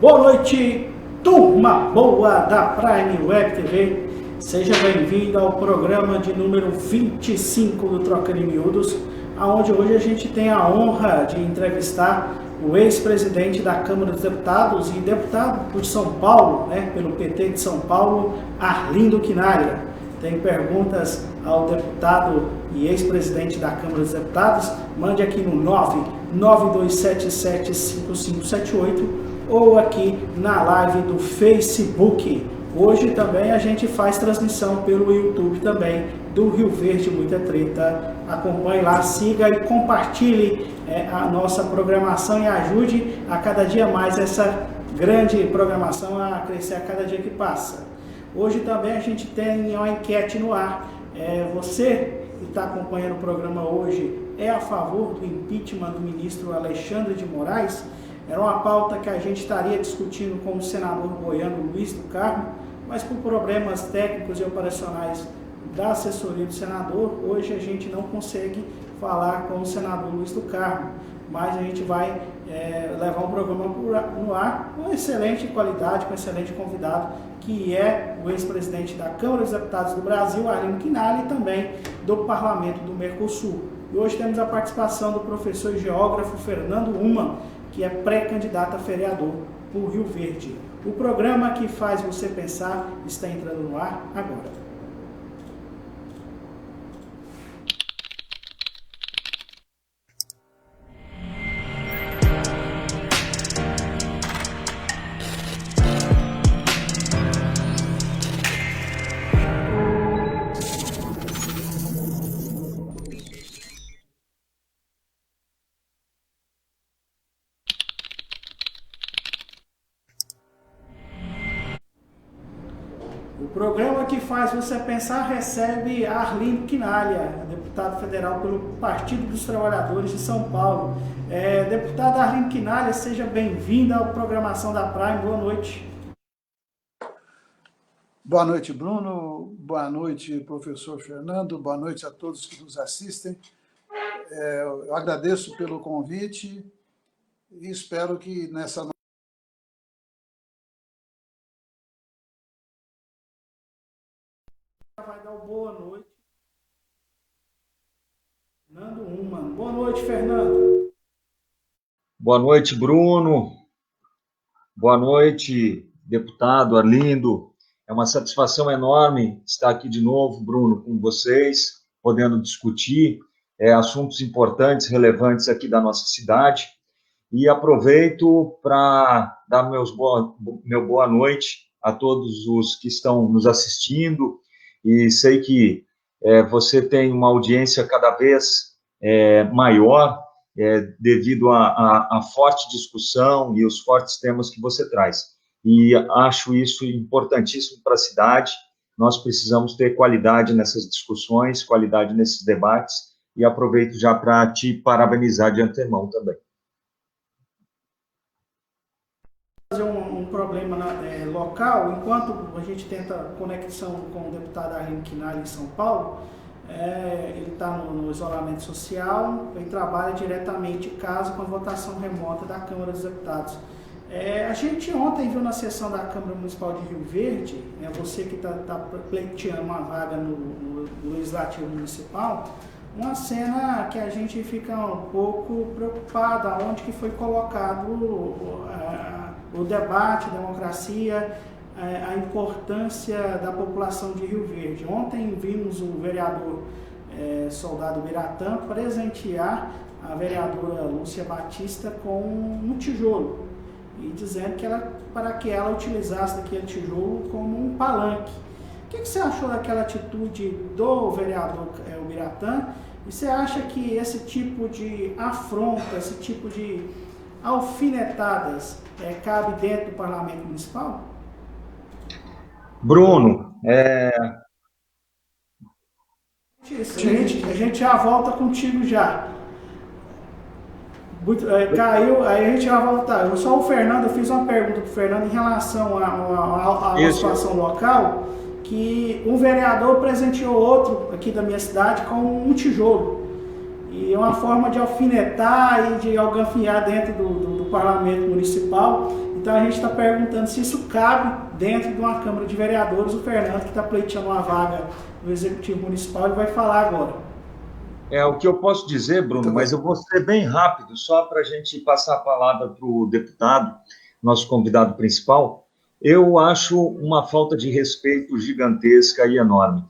Boa noite, turma boa da Prime Web TV. Seja bem-vindo ao programa de número 25 do Troca de Miúdos, onde hoje a gente tem a honra de entrevistar o ex-presidente da Câmara dos Deputados e deputado por São Paulo, pelo PT de São Paulo, Arlindo Quinalha. Tem perguntas ao deputado e ex-presidente da Câmara dos Deputados? Mande aqui no 992775578 ou aqui na live do Facebook. Hoje também a gente faz transmissão pelo YouTube também do Rio Verde Muita Treta. Acompanhe lá, siga e compartilhe a nossa programação e ajude a cada dia mais essa grande programação a crescer a cada dia que passa. Hoje também a gente tem uma enquete no ar. Você que está acompanhando o programa hoje é a favor do impeachment do ministro Alexandre de Moraes? Era uma pauta que a gente estaria discutindo com o senador goiano Luiz do Carmo, mas por problemas técnicos e operacionais da assessoria do senador, hoje a gente não consegue falar com o senador Luiz do Carmo, mas a gente vai levar um programa no ar com excelente qualidade, com excelente convidado, que é o ex-presidente da Câmara dos Deputados do Brasil, Arlindo Quinalha, e também do Parlamento do Mercosul. E hoje temos a participação do professor e geógrafo Fernando Uman, que é pré-candidato a vereador por Rio Verde. O programa que faz você pensar está entrando no ar agora. O programa que faz você pensar recebe Arlindo Quinalha, deputado federal pelo Partido dos Trabalhadores de São Paulo. Deputado Arlindo Quinalha, seja bem-vindo à programação da Prime. Boa noite. Boa noite, Bruno. Boa noite, professor Fernando. Boa noite a todos que nos assistem. Eu agradeço pelo convite e espero que nessa vai dar boa noite. Fernando Uman. Boa noite, Fernando. Boa noite, Bruno. Boa noite, deputado Arlindo. É uma satisfação enorme estar aqui de novo, Bruno, com vocês, podendo discutir assuntos importantes, relevantes aqui da nossa cidade. E aproveito para dar meu boa noite a todos os que estão nos assistindo. E sei que você tem uma audiência cada vez maior devido à forte discussão e os fortes temas que você traz. E acho isso importantíssimo para a cidade. Nós precisamos ter qualidade nessas discussões, qualidade nesses debates, e aproveito já para te parabenizar de antemão também. Um problema local, enquanto a gente tenta conexão com o deputado Arlindo Quinalha em São Paulo, ele está no isolamento social e trabalha diretamente em casa com a votação remota da Câmara dos Deputados. A gente ontem viu na sessão da Câmara Municipal de Rio Verde, você que está pleiteando uma vaga no Legislativo Municipal, uma cena que a gente fica um pouco preocupado, onde que foi colocado o debate, a democracia, a importância da população de Rio Verde. Ontem vimos o vereador Soldado Biratã presentear a vereadora Lúcia Batista com um tijolo e dizendo para que ela utilizasse aquele tijolo como um palanque. O que você achou daquela atitude do vereador Biratã? E você acha que esse tipo de afronta, esse tipo de alfinetadas cabe dentro do Parlamento Municipal? Bruno, a gente já volta contigo já. Caiu, aí a gente já volta. Só o Fernando, eu fiz uma pergunta para o Fernando em relação à situação local, que um vereador presenteou outro aqui da minha cidade com um tijolo. E é uma forma de alfinetar e de alganfiar dentro do parlamento municipal. Então a gente está perguntando se isso cabe dentro de uma Câmara de Vereadores. O Fernando, que está pleiteando uma vaga no Executivo Municipal, ele vai falar agora. O que eu posso dizer, Bruno, mas eu vou ser bem rápido, só para a gente passar a palavra para o deputado, nosso convidado principal. Eu acho uma falta de respeito gigantesca e enorme.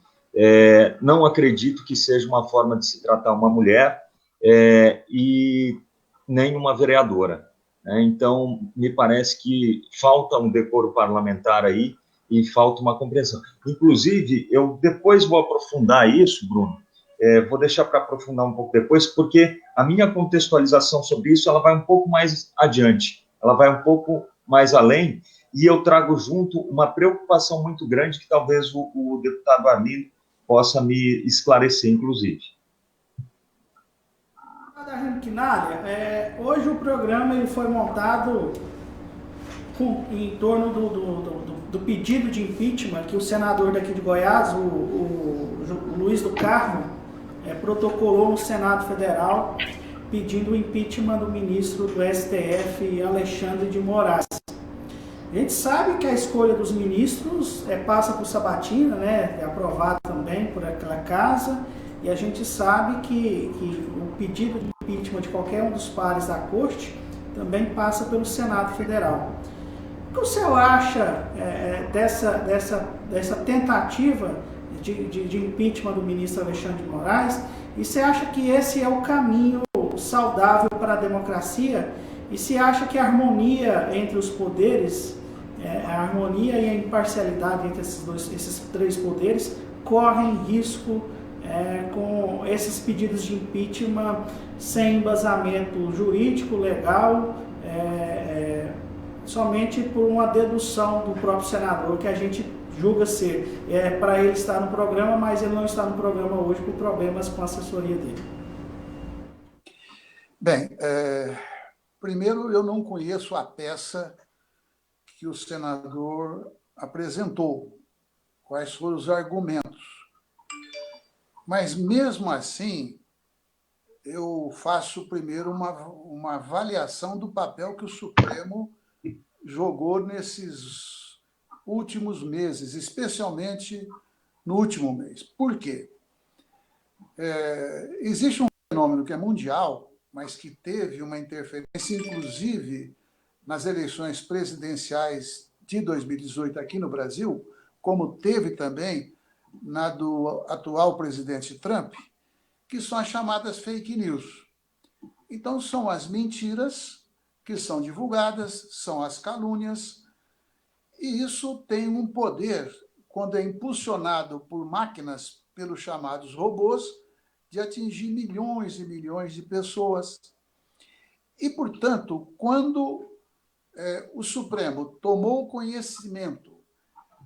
Não acredito que seja uma forma de se tratar uma mulher e nem uma vereadora. Então, me parece que falta um decoro parlamentar aí e falta uma compreensão. Inclusive, eu depois vou aprofundar isso, Bruno, vou deixar para aprofundar um pouco depois, porque a minha contextualização sobre isso ela vai um pouco mais adiante, ela vai um pouco mais além, e eu trago junto uma preocupação muito grande que talvez o deputado Arlindo possa me esclarecer, inclusive. Hoje o programa ele foi montado em torno do pedido de impeachment que o senador daqui de Goiás, o Luiz do Carmo, protocolou no Senado Federal pedindo o impeachment do ministro do STF, Alexandre de Moraes. A gente sabe que a escolha dos ministros passa por sabatina, né? É aprovada também por aquela casa, e a gente sabe que o pedido de impeachment de qualquer um dos pares da Corte também passa pelo Senado Federal. O que o senhor acha dessa tentativa de impeachment do ministro Alexandre de Moraes? E você acha que esse é o caminho saudável para a democracia? E se acha que a harmonia entre os poderes, a harmonia e a imparcialidade entre esses três poderes correm risco com esses pedidos de impeachment sem embasamento jurídico, legal, somente por uma dedução do próprio senador, que a gente julga ser para ele estar no programa, mas ele não está no programa hoje por problemas com a assessoria dele. Bem, primeiro eu não conheço a peça que o senador apresentou, quais foram os argumentos. Mas, mesmo assim, eu faço primeiro uma avaliação do papel que o Supremo jogou nesses últimos meses, especialmente no último mês. Por quê? Existe um fenômeno que é mundial, mas que teve uma interferência, inclusive, nas eleições presidenciais de 2018 aqui no Brasil, como teve também na do atual presidente Trump, que são as chamadas fake news. Então, são as mentiras que são divulgadas, são as calúnias, e isso tem um poder, quando é impulsionado por máquinas, pelos chamados robôs, de atingir milhões e milhões de pessoas. E, portanto, quando o Supremo tomou conhecimento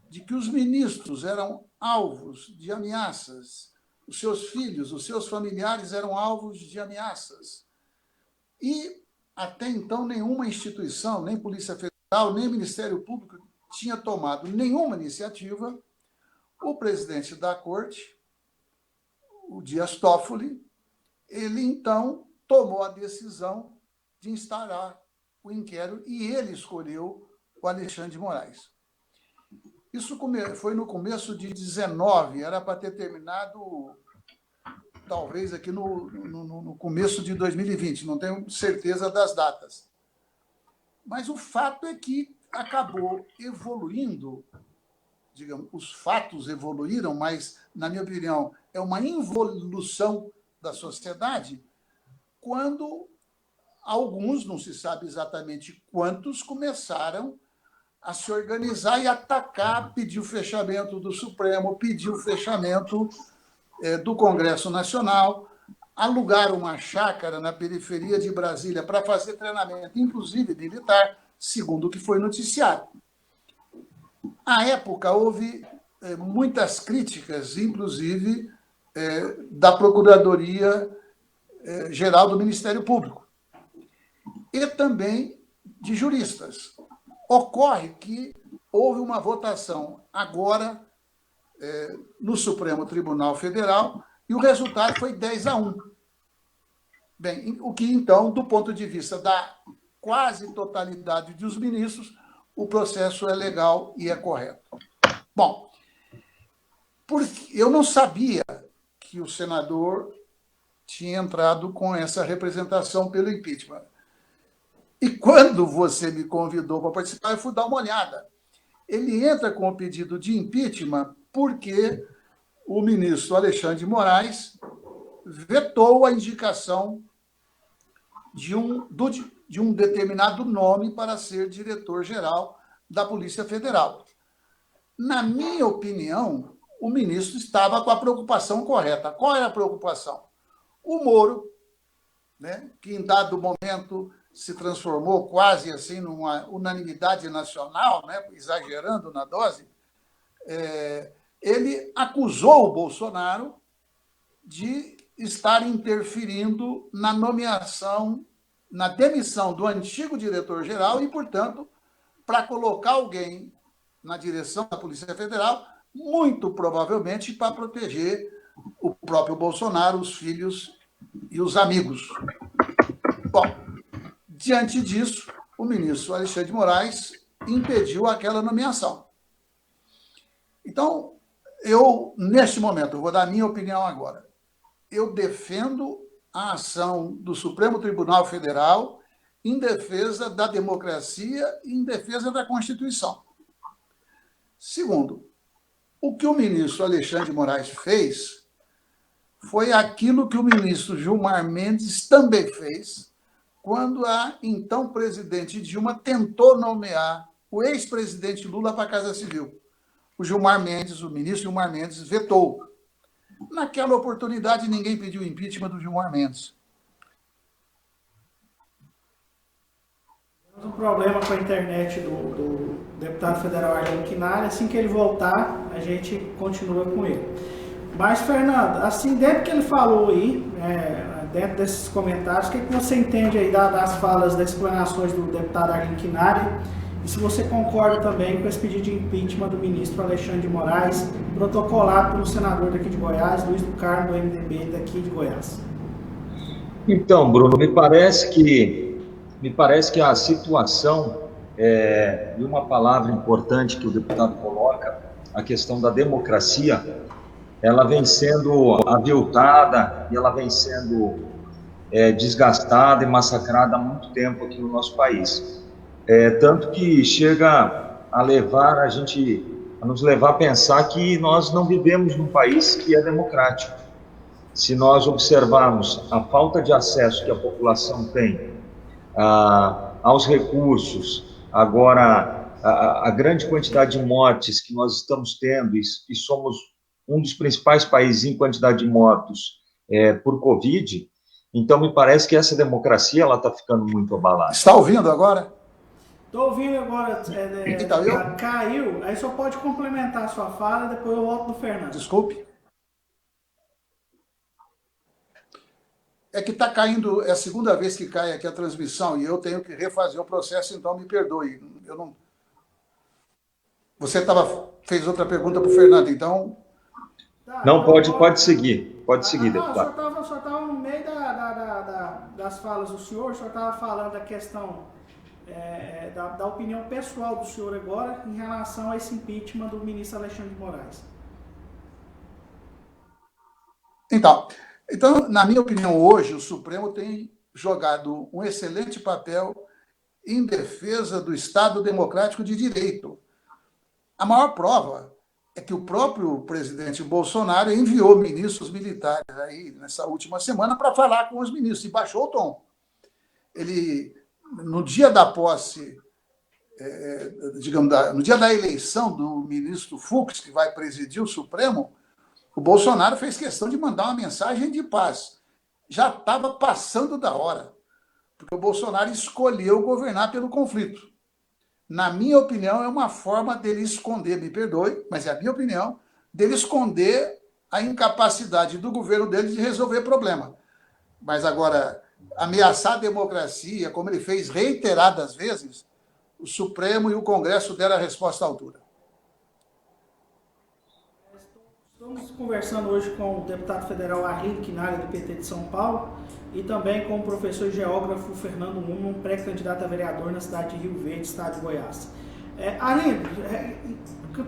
de que os ministros eram alvos de ameaças, os seus filhos, os seus familiares eram alvos de ameaças, e até então nenhuma instituição, nem Polícia Federal, nem Ministério Público tinha tomado nenhuma iniciativa, o presidente da Corte, o Dias Toffoli, ele então tomou a decisão de instaurar o inquérito e ele escolheu o Alexandre de Moraes. Isso foi no começo de 19, era para ter terminado talvez aqui no começo de 2020, não tenho certeza das datas. Mas o fato é que acabou evoluindo, digamos, os fatos evoluíram, mas, na minha opinião, é uma involução da sociedade quando alguns, não se sabe exatamente quantos, começaram a se organizar e atacar, pedir o fechamento do Supremo, pedir o fechamento do Congresso Nacional, alugaram uma chácara na periferia de Brasília para fazer treinamento, inclusive militar, segundo o que foi noticiado. À época, houve muitas críticas, inclusive da Procuradoria-Geral do Ministério Público, e também de juristas. Ocorre que houve uma votação agora no Supremo Tribunal Federal e o resultado foi 10-1. Bem, o que, então, do ponto de vista da quase totalidade dos ministros, o processo é legal e é correto. Bom, porque eu não sabia que o senador tinha entrado com essa representação pelo impeachment. E quando você me convidou para participar, eu fui dar uma olhada. Ele entra com o pedido de impeachment porque o ministro Alexandre de Moraes vetou a indicação de um determinado nome para ser diretor-geral da Polícia Federal. Na minha opinião, o ministro estava com a preocupação correta. Qual era a preocupação? O Moro, né, que em dado momento se transformou quase assim numa unanimidade nacional, né, exagerando na dose, ele acusou o Bolsonaro de estar interferindo na nomeação, na demissão do antigo diretor-geral e, portanto, para colocar alguém na direção da Polícia Federal, muito provavelmente para proteger o próprio Bolsonaro, os filhos e os amigos. Bom, diante disso, o ministro Alexandre de Moraes impediu aquela nomeação. Então, neste momento, eu vou dar a minha opinião agora. Eu defendo a ação do Supremo Tribunal Federal em defesa da democracia e em defesa da Constituição. Segundo, o que o ministro Alexandre de Moraes fez foi aquilo que o ministro Gilmar Mendes também fez quando a então presidente Dilma tentou nomear o ex-presidente Lula para a Casa Civil. O ministro Gilmar Mendes vetou. Naquela oportunidade, ninguém pediu impeachment do Gilmar Mendes. Temos um problema com a internet do deputado federal Arlindo Quinalha. Assim que ele voltar, a gente continua com ele. Mas, Fernando, assim, dentro do que ele falou aí, dentro desses comentários, o que você entende aí das falas, das explanações do deputado Arlindo Quinalha? E se você concorda também com esse pedido de impeachment do ministro Alexandre de Moraes, protocolado pelo senador daqui de Goiás, Luiz do Carmo, do MDB daqui de Goiás? Então, Bruno, me parece que a situação, e uma palavra importante que o deputado coloca, a questão da democracia, ela vem sendo aviltada e ela vem sendo desgastada e massacrada há muito tempo aqui no nosso país. Tanto que chega a nos levar a pensar que nós não vivemos num país que é democrático. Se nós observarmos a falta de acesso que a população tem aos recursos, agora a grande quantidade de mortes que nós estamos tendo, e somos um dos principais países em quantidade de mortos por Covid, então me parece que essa democracia está ficando muito abalada. Está ouvindo agora? Estou ouvindo agora, caiu, aí só pode complementar a sua fala e depois eu volto no Fernando. Desculpe. É que está caindo, é a segunda vez que cai aqui a transmissão e eu tenho que refazer o processo, então me perdoe. Você fez outra pergunta para o Fernando, então... Não, pode seguir, deputado. O senhor estava no meio das falas do senhor, o senhor estava falando da questão... da opinião pessoal do senhor agora em relação a esse impeachment do ministro Alexandre de Moraes. Então, na minha opinião, hoje o Supremo tem jogado um excelente papel em defesa do Estado Democrático de Direito. A maior prova é que o próprio presidente Bolsonaro enviou ministros militares aí nessa última semana para falar com os ministros e baixou o tom. Ele... No dia da posse, no dia da eleição do ministro Fux, que vai presidir o Supremo, o Bolsonaro fez questão de mandar uma mensagem de paz. Já estava passando da hora, porque o Bolsonaro escolheu governar pelo conflito. Na minha opinião, é uma forma dele esconder, me perdoe, mas é a minha opinião, dele esconder a incapacidade do governo dele de resolver problema. Mas agora... ameaçar a democracia, como ele fez reiteradas vezes, o Supremo e o Congresso deram a resposta à altura. Estamos conversando hoje com o deputado federal Arlindo Quinalha, do PT de São Paulo. e também com o professor e geógrafo Fernando Nuno, pré-candidato a vereador na cidade de Rio Verde, estado de Goiás. Arlindo,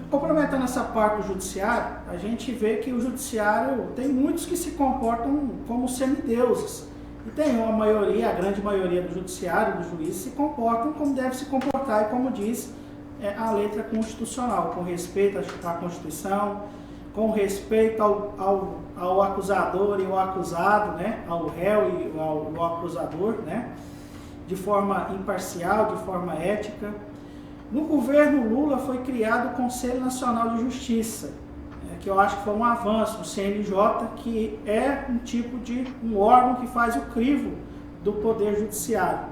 complementando essa parte do judiciário, a gente vê que o judiciário tem muitos que se comportam como semideuses. E tem uma maioria, a grande maioria do judiciário, dos juízes, se comportam como deve se comportar e como diz a letra constitucional, com respeito à Constituição, com respeito ao acusador e ao acusado, né? Ao réu e ao acusador, né? De forma imparcial, de forma ética. No governo Lula foi criado o Conselho Nacional de Justiça, que eu acho que foi um avanço, o CNJ, que é um tipo de um órgão que faz o crivo do Poder Judiciário.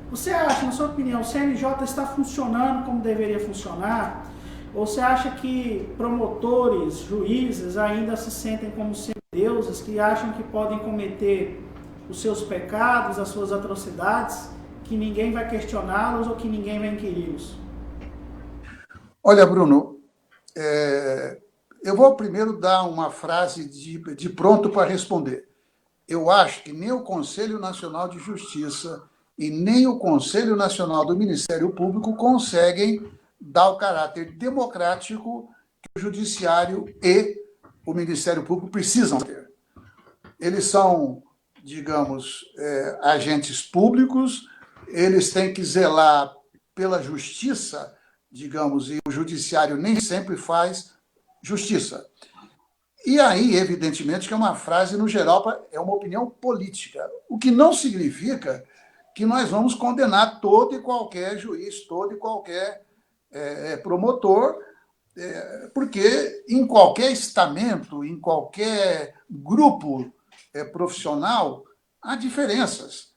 Você acha, na sua opinião, o CNJ está funcionando como deveria funcionar? Ou você acha que promotores, juízes ainda se sentem como semideuses, que acham que podem cometer os seus pecados, as suas atrocidades, que ninguém vai questioná-los ou que ninguém vai inquiri-los? Olha, Bruno, eu vou primeiro dar uma frase de pronto para responder. Eu acho que nem o Conselho Nacional de Justiça e nem o Conselho Nacional do Ministério Público conseguem dar o caráter democrático que o Judiciário e o Ministério Público precisam ter. Eles são, digamos, agentes públicos, eles têm que zelar pela justiça, digamos, e o Judiciário nem sempre faz justiça. E aí, evidentemente, que é uma frase, no geral, é uma opinião política, o que não significa que nós vamos condenar todo e qualquer juiz, todo e qualquer promotor, porque em qualquer estamento, em qualquer grupo profissional, há diferenças.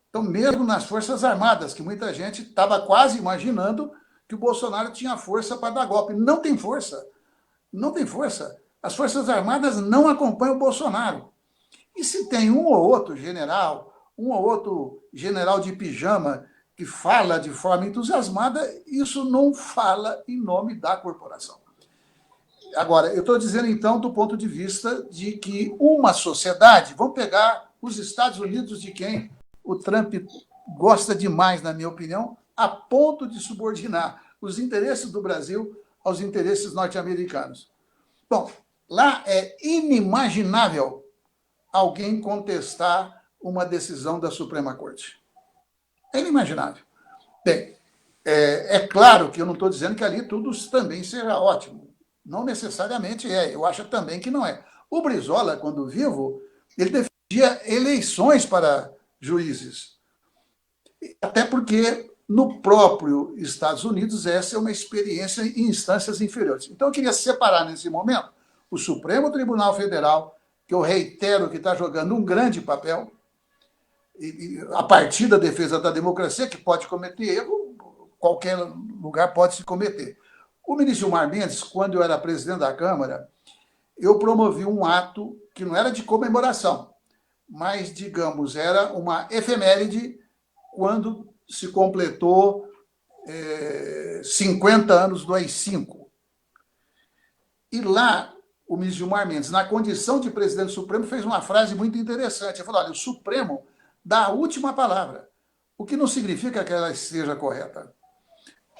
Então, mesmo nas Forças Armadas, que muita gente estava quase imaginando que o Bolsonaro tinha força para dar golpe. Não tem força. Não tem força. As Forças Armadas não acompanham o Bolsonaro. E se tem um ou outro general de pijama que fala de forma entusiasmada, isso não fala em nome da corporação. Agora, eu estou dizendo, então, do ponto de vista de que uma sociedade, vamos pegar os Estados Unidos, de quem o Trump gosta demais, na minha opinião, a ponto de subordinar os interesses do Brasil aos interesses norte-americanos. Bom, lá é inimaginável alguém contestar uma decisão da Suprema Corte. É inimaginável. Bem, é claro que eu não estou dizendo que ali tudo também seja ótimo. Não necessariamente é. Eu acho também que não é. O Brizola, quando vivo, ele defendia eleições para juízes. Até porque, no próprio Estados Unidos, essa é uma experiência em instâncias inferiores. Então, eu queria separar, nesse momento, o Supremo Tribunal Federal, que eu reitero que está jogando um grande papel, a partir da defesa da democracia, que pode cometer erro, qualquer lugar pode se cometer. O ministro Gilmar Mendes, quando eu era presidente da Câmara, eu promovi um ato que não era de comemoração, mas, digamos, era uma efeméride quando se completou 50 anos do AI-5. E lá, o ministro Gilmar Mendes, na condição de presidente do Supremo, fez uma frase muito interessante. Ele falou, olha, o Supremo dá a última palavra, o que não significa que ela esteja correta.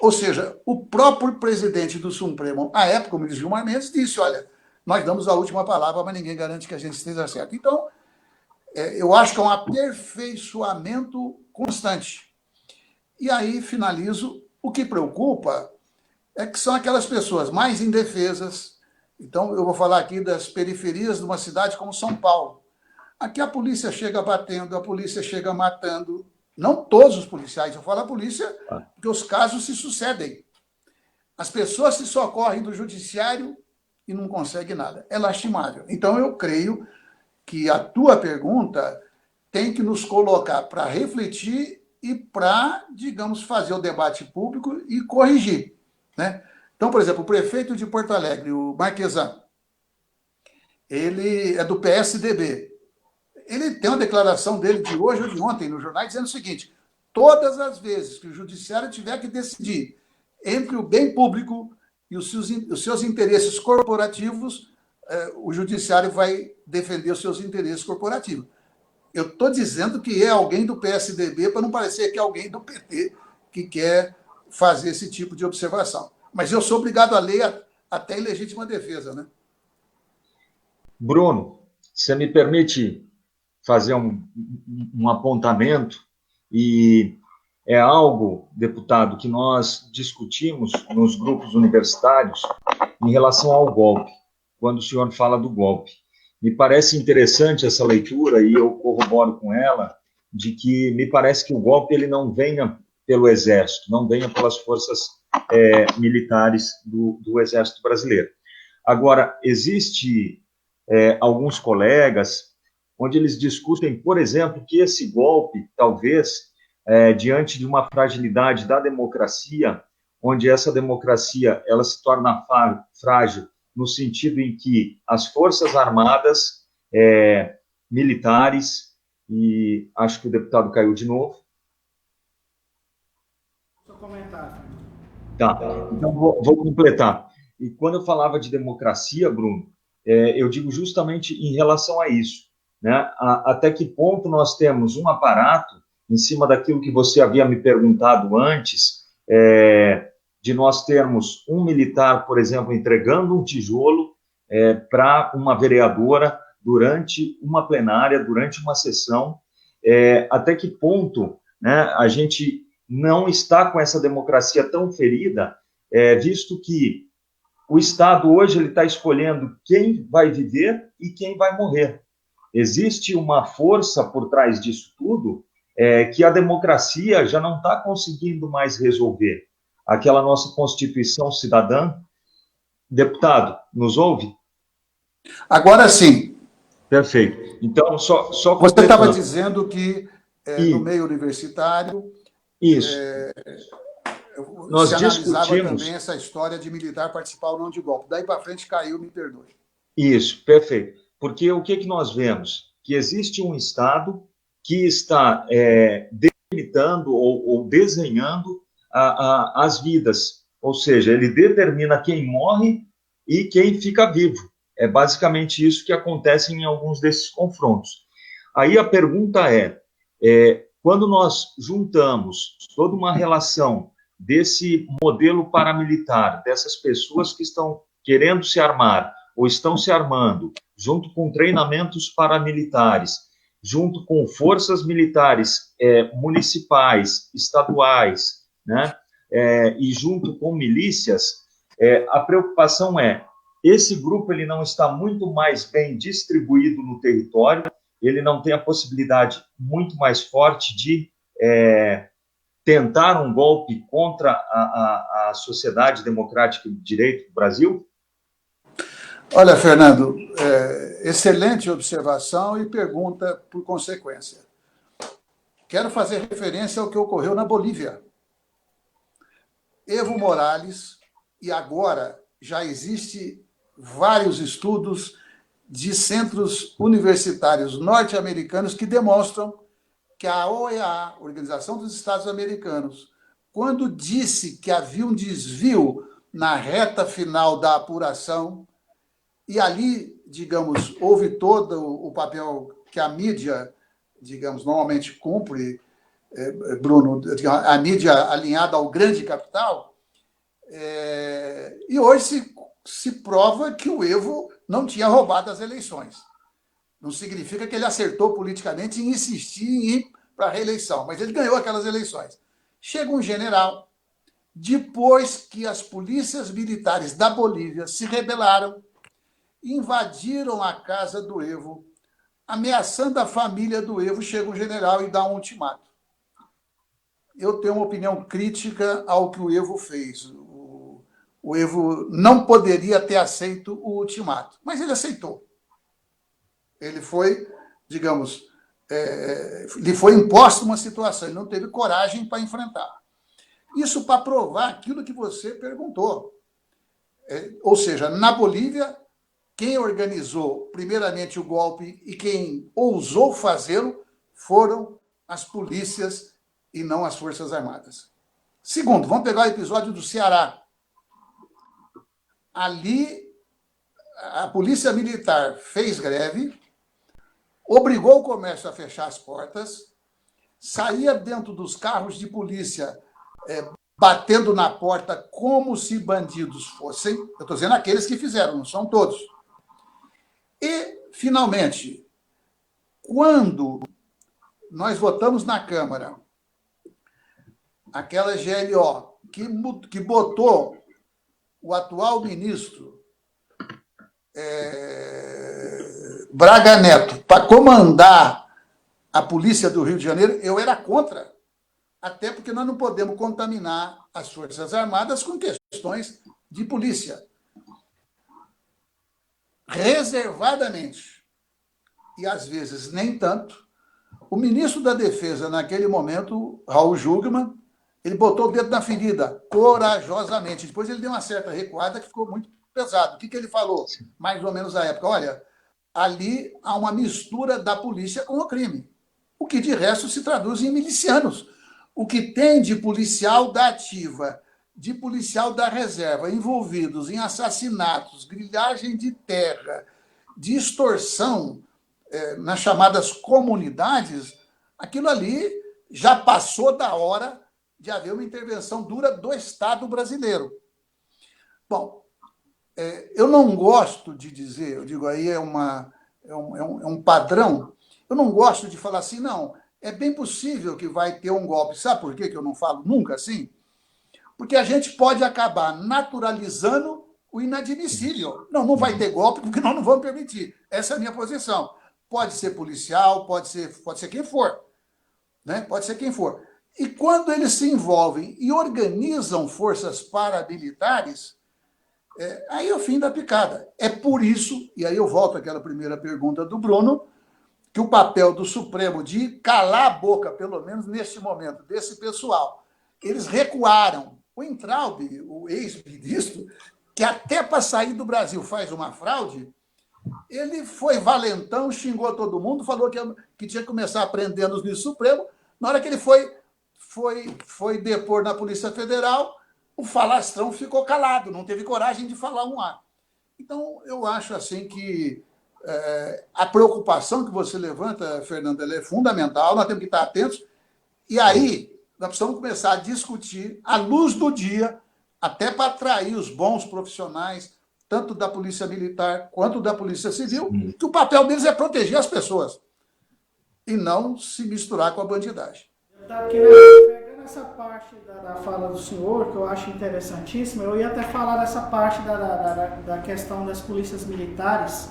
Ou seja, o próprio presidente do Supremo, à época, o ministro Gilmar Mendes, disse, olha, nós damos a última palavra, mas ninguém garante que a gente esteja certo. Então, eu acho que é um aperfeiçoamento constante. E aí, finalizo, o que preocupa é que são aquelas pessoas mais indefesas. Então, eu vou falar aqui das periferias de uma cidade como São Paulo. Aqui a polícia chega batendo, a polícia chega matando. Não todos os policiais, eu falo a polícia, porque os casos se sucedem. As pessoas se socorrem do judiciário e não conseguem nada. É lastimável. Então, eu creio que a tua pergunta tem que nos colocar para refletir e para, digamos, fazer o debate público e corrigir, né? Então, por exemplo, o prefeito de Porto Alegre, o Marquesan, ele é do PSDB. Ele tem uma declaração dele de hoje ou de ontem no jornal dizendo o seguinte, todas as vezes que o judiciário tiver que decidir entre o bem público e os seus interesses corporativos, o judiciário vai defender os seus interesses corporativos. Eu estou dizendo que é alguém do PSDB, para não parecer que é alguém do PT que quer fazer esse tipo de observação. Mas eu sou obrigado a ler até em legítima defesa, né? Bruno, você me permite fazer um apontamento? E é algo, deputado, que nós discutimos nos grupos universitários em relação ao golpe, quando o senhor fala do golpe. Me parece interessante essa leitura, e eu corroboro com ela, de que me parece que o golpe ele não venha pelo Exército, não venha pelas forças militares do Exército brasileiro. Agora, existe alguns colegas onde eles discutem, por exemplo, que esse golpe, talvez, diante de uma fragilidade da democracia, onde essa democracia ela se torna frágil no sentido em que as forças armadas, militares, e acho que o deputado caiu de novo. Seu comentário. Tá, então vou completar. E quando eu falava de democracia, Bruno, eu digo justamente em relação a isso, né? Até que ponto nós temos um aparato, em cima daquilo que você havia me perguntado antes, de nós termos um militar, por exemplo, entregando um tijolo para uma vereadora durante uma plenária, durante uma sessão, até que ponto, né, a gente não está com essa democracia tão ferida, visto que o Estado hoje ele está escolhendo quem vai viver e quem vai morrer. Existe uma força por trás disso tudo que a democracia já não está conseguindo mais resolver. Aquela nossa Constituição cidadã. Deputado, nos ouve? Agora sim. Perfeito. Então, só você estava dizendo que no meio universitário nós se analisava discutimos também essa história de militar participar ou não de golpe. Daí para frente caiu, me perdoe. Isso, perfeito. Porque o que nós vemos? Que existe um Estado que está delimitando ou desenhando as vidas, ou seja, ele determina quem morre e quem fica vivo. É basicamente isso que acontece em alguns desses confrontos. Aí a pergunta quando nós juntamos toda uma relação desse modelo paramilitar, dessas pessoas que estão querendo se armar ou estão se armando, junto com treinamentos paramilitares, junto com forças militares municipais, estaduais, né, e junto com milícias, a preocupação esse grupo ele não está muito mais bem distribuído no território, ele não tem a possibilidade muito mais forte de tentar um golpe contra a sociedade democrática de direito do Brasil? Olha, Fernando, excelente observação e pergunta por consequência. Quero fazer referência ao que ocorreu na Bolívia. Evo Morales, e agora já existe vários estudos de centros universitários norte-americanos que demonstram que a OEA, Organização dos Estados Americanos, quando disse que havia um desvio na reta final da apuração, e ali, digamos, houve todo o papel que a mídia, digamos, normalmente cumpre, Bruno, a mídia alinhada ao grande capital, e hoje se prova que o Evo não tinha roubado as eleições. Não significa que ele acertou politicamente em insistir em ir para a reeleição, mas ele ganhou aquelas eleições. Chega um general, depois que as polícias militares da Bolívia se rebelaram, invadiram a casa do Evo, ameaçando a família do Evo, chega um general e dá um ultimato. Eu tenho uma opinião crítica ao que o Evo fez. O Evo não poderia ter aceito o ultimato, mas ele aceitou. Ele foi, digamos, lhe foi imposta uma situação, ele não teve coragem para enfrentar. Isso para provar aquilo que você perguntou. Ou seja, na Bolívia, quem organizou primeiramente o golpe e quem ousou fazê-lo foram as polícias e não as Forças Armadas. Segundo, vamos pegar o episódio do Ceará. Ali, a polícia militar fez greve, obrigou o comércio a fechar as portas, saía dentro dos carros de polícia, batendo na porta como se bandidos fossem. Eu estou dizendo aqueles que fizeram, não são todos. E, finalmente, quando nós votamos na Câmara aquela GLO que botou o atual ministro Braga Neto para comandar a polícia do Rio de Janeiro, eu era contra. Até porque nós não podemos contaminar as Forças Armadas com questões de polícia. Reservadamente, e às vezes nem tanto, o ministro da Defesa, naquele momento, Raul Jungmann, ele botou o dedo na ferida, corajosamente. Depois ele deu uma certa recuada que ficou muito pesado. O que ele falou, mais ou menos na época? Olha, ali há uma mistura da polícia com o crime, o que de resto se traduz em milicianos. O que tem de policial da ativa, de policial da reserva, envolvidos em assassinatos, grilhagem de terra, de extorsão nas chamadas comunidades, aquilo ali já passou da hora de haver uma intervenção dura do Estado brasileiro. Bom, eu não gosto de dizer, eu digo aí é um padrão, eu não gosto de falar assim, não, é bem possível que vai ter um golpe. Sabe por que eu não falo nunca assim? Porque a gente pode acabar naturalizando o inadmissível. Não vai ter golpe porque nós não vamos permitir. Essa é a minha posição. Pode ser policial, pode ser quem for. Né? Pode ser quem for. E quando eles se envolvem e organizam forças paramilitares, aí é o fim da picada. É por isso, e aí eu volto àquela primeira pergunta do Bruno, que o papel do Supremo de calar a boca, pelo menos neste momento, desse pessoal, eles recuaram. O Weintraub, o ex-ministro, que até para sair do Brasil faz uma fraude, ele foi valentão, xingou todo mundo, falou que tinha que começar aprendendo no Supremo. Na hora que ele foi depor na Polícia Federal, o falastrão ficou calado, não teve coragem de falar um A. Então, eu acho assim que a preocupação que você levanta, Fernando, ela é fundamental, nós temos que estar atentos, e aí nós precisamos começar a discutir à luz do dia, até para atrair os bons profissionais, tanto da Polícia Militar quanto da Polícia Civil, que o papel deles é proteger as pessoas e não se misturar com a bandidagem. Pegando essa parte da fala do senhor, que eu acho interessantíssima, eu ia até falar dessa parte da questão das polícias militares.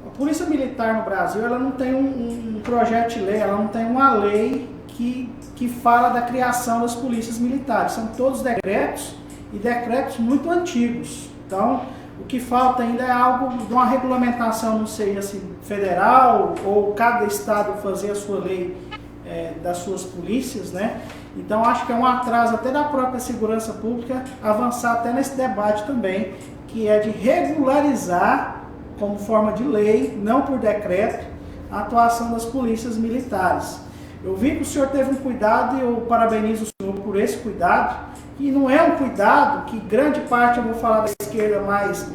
A Polícia Militar no Brasil, ela não tem um projeto de lei, ela não tem uma lei que fala da criação das polícias militares. São todos decretos e decretos muito antigos. Então, o que falta ainda é algo de uma regulamentação, não sei, assim, federal, ou cada estado fazer a sua lei das suas polícias, né? Então, acho que é um atraso até da própria segurança pública avançar até nesse debate também, que é de regularizar como forma de lei, não por decreto, a atuação das polícias militares. Eu vi que o senhor teve um cuidado e eu parabenizo o senhor por esse cuidado, e não é um cuidado que grande parte, eu vou falar da esquerda mais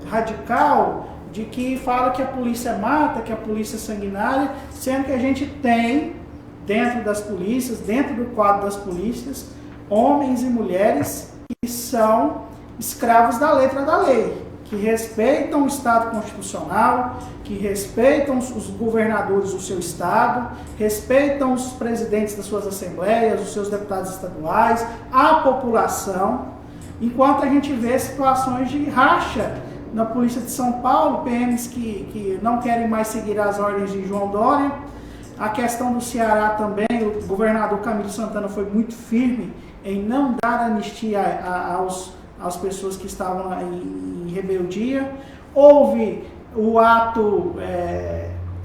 radical, de que fala que a polícia mata, que a polícia é sanguinária, sendo que a gente tem dentro das polícias, dentro do quadro das polícias, homens e mulheres que são escravos da letra da lei, que respeitam o Estado constitucional, que respeitam os governadores do seu Estado, respeitam os presidentes das suas assembleias, os seus deputados estaduais, a população, enquanto a gente vê situações de racha na Polícia de São Paulo, PMs que não querem mais seguir as ordens de João Dória. A questão do Ceará também, o governador Camilo Santana foi muito firme em não dar anistia às pessoas que estavam em rebeldia. Houve o ato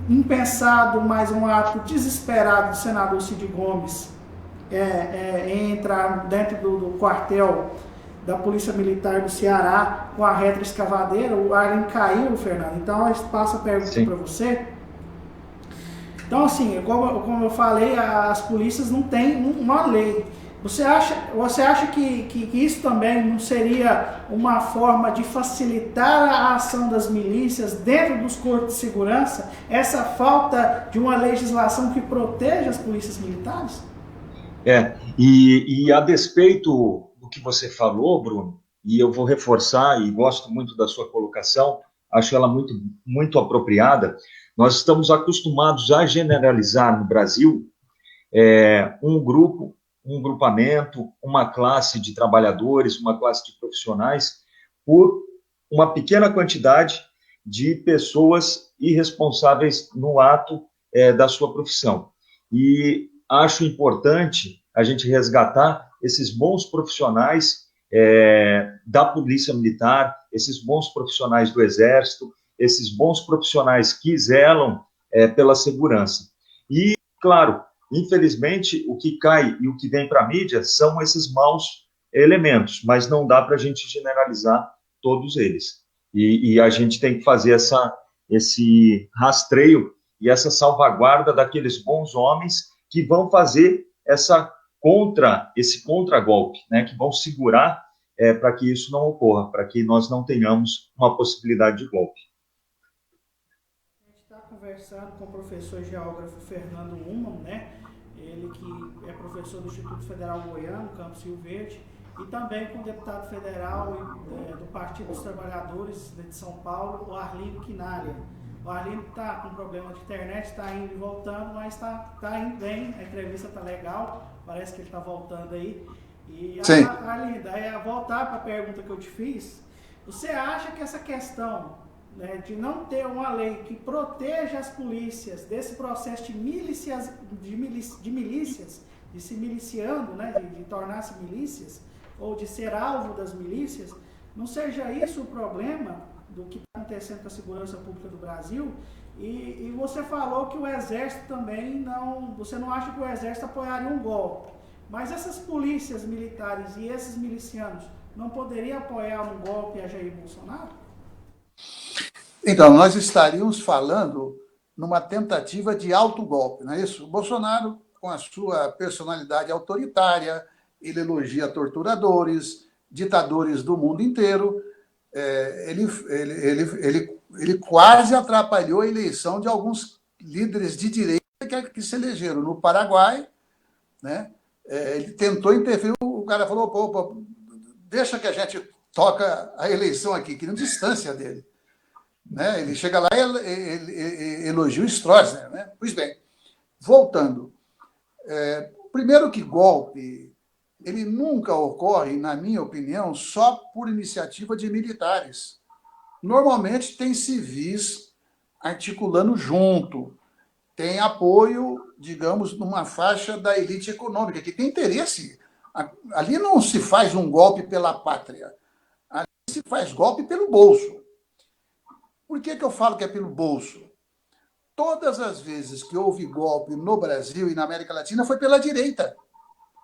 impensado, mas um ato desesperado do senador Cid Gomes em entrar dentro do quartel da Polícia Militar do Ceará com a retroescavadeira. O Arlen caiu, Fernando. Então, eu passo a pergunta para você. Então, assim, como eu falei, as polícias não têm uma lei. Você acha que isso também não seria uma forma de facilitar a ação das milícias dentro dos corpos de segurança? Essa falta de uma legislação que proteja as polícias militares? E a despeito do que você falou, Bruno, e eu vou reforçar, e gosto muito da sua colocação, acho ela muito, muito apropriada. Nós estamos acostumados a generalizar no Brasil um grupo, um grupamento, uma classe de trabalhadores, uma classe de profissionais, por uma pequena quantidade de pessoas irresponsáveis no ato da sua profissão. E acho importante a gente resgatar esses bons profissionais da Polícia Militar, esses bons profissionais do Exército, esses bons profissionais que zelam pela segurança. E, claro, infelizmente, o que cai e o que vem para a mídia são esses maus elementos, mas não dá para a gente generalizar todos eles. E a gente tem que fazer esse rastreio e essa salvaguarda daqueles bons homens que vão fazer esse contragolpe, né, que vão segurar para que isso não ocorra, para que nós não tenhamos uma possibilidade de golpe. A gente está conversando com o professor geógrafo Fernando Uman, né? Ele que é professor do Instituto Federal Goiano, Campus Rio Verde, e também com o deputado federal do Partido dos Trabalhadores de São Paulo, o Arlindo Quinalha. O Arlindo está com problema de internet, está indo e voltando, mas está indo bem, a entrevista está legal, parece que ele está voltando aí. E Arlindo, aí voltar para a pergunta que eu te fiz, você acha que essa questão, né, de não ter uma lei que proteja as polícias desse processo de milícias, de se miliciando, né, de tornar-se milícias, ou de ser alvo das milícias, não seja isso o problema do que está acontecendo com a segurança pública do Brasil? E você falou que o Exército também não... Você não acha que o Exército apoiaria um golpe, mas essas polícias militares e esses milicianos não poderiam apoiar um golpe a Jair Bolsonaro? Então, nós estaríamos falando numa tentativa de autogolpe, não é isso? O Bolsonaro, com a sua personalidade autoritária, ele elogia torturadores, ditadores do mundo inteiro, ele quase atrapalhou a eleição de alguns líderes de direita que se elegeram no Paraguai, né? Ele tentou interferir, o cara falou, pô, deixa que a gente toca a eleição aqui, que não distância dele. Né? Ele chega lá e ele elogia o Stroessner. Né? Pois bem, voltando. Primeiro que golpe, ele nunca ocorre, na minha opinião, só por iniciativa de militares. Normalmente tem civis articulando junto, tem apoio, digamos, numa faixa da elite econômica, que tem interesse. Ali não se faz um golpe pela pátria, ali se faz golpe pelo bolso. Por que eu falo que é pelo bolso? Todas as vezes que houve golpe no Brasil e na América Latina foi pela direita.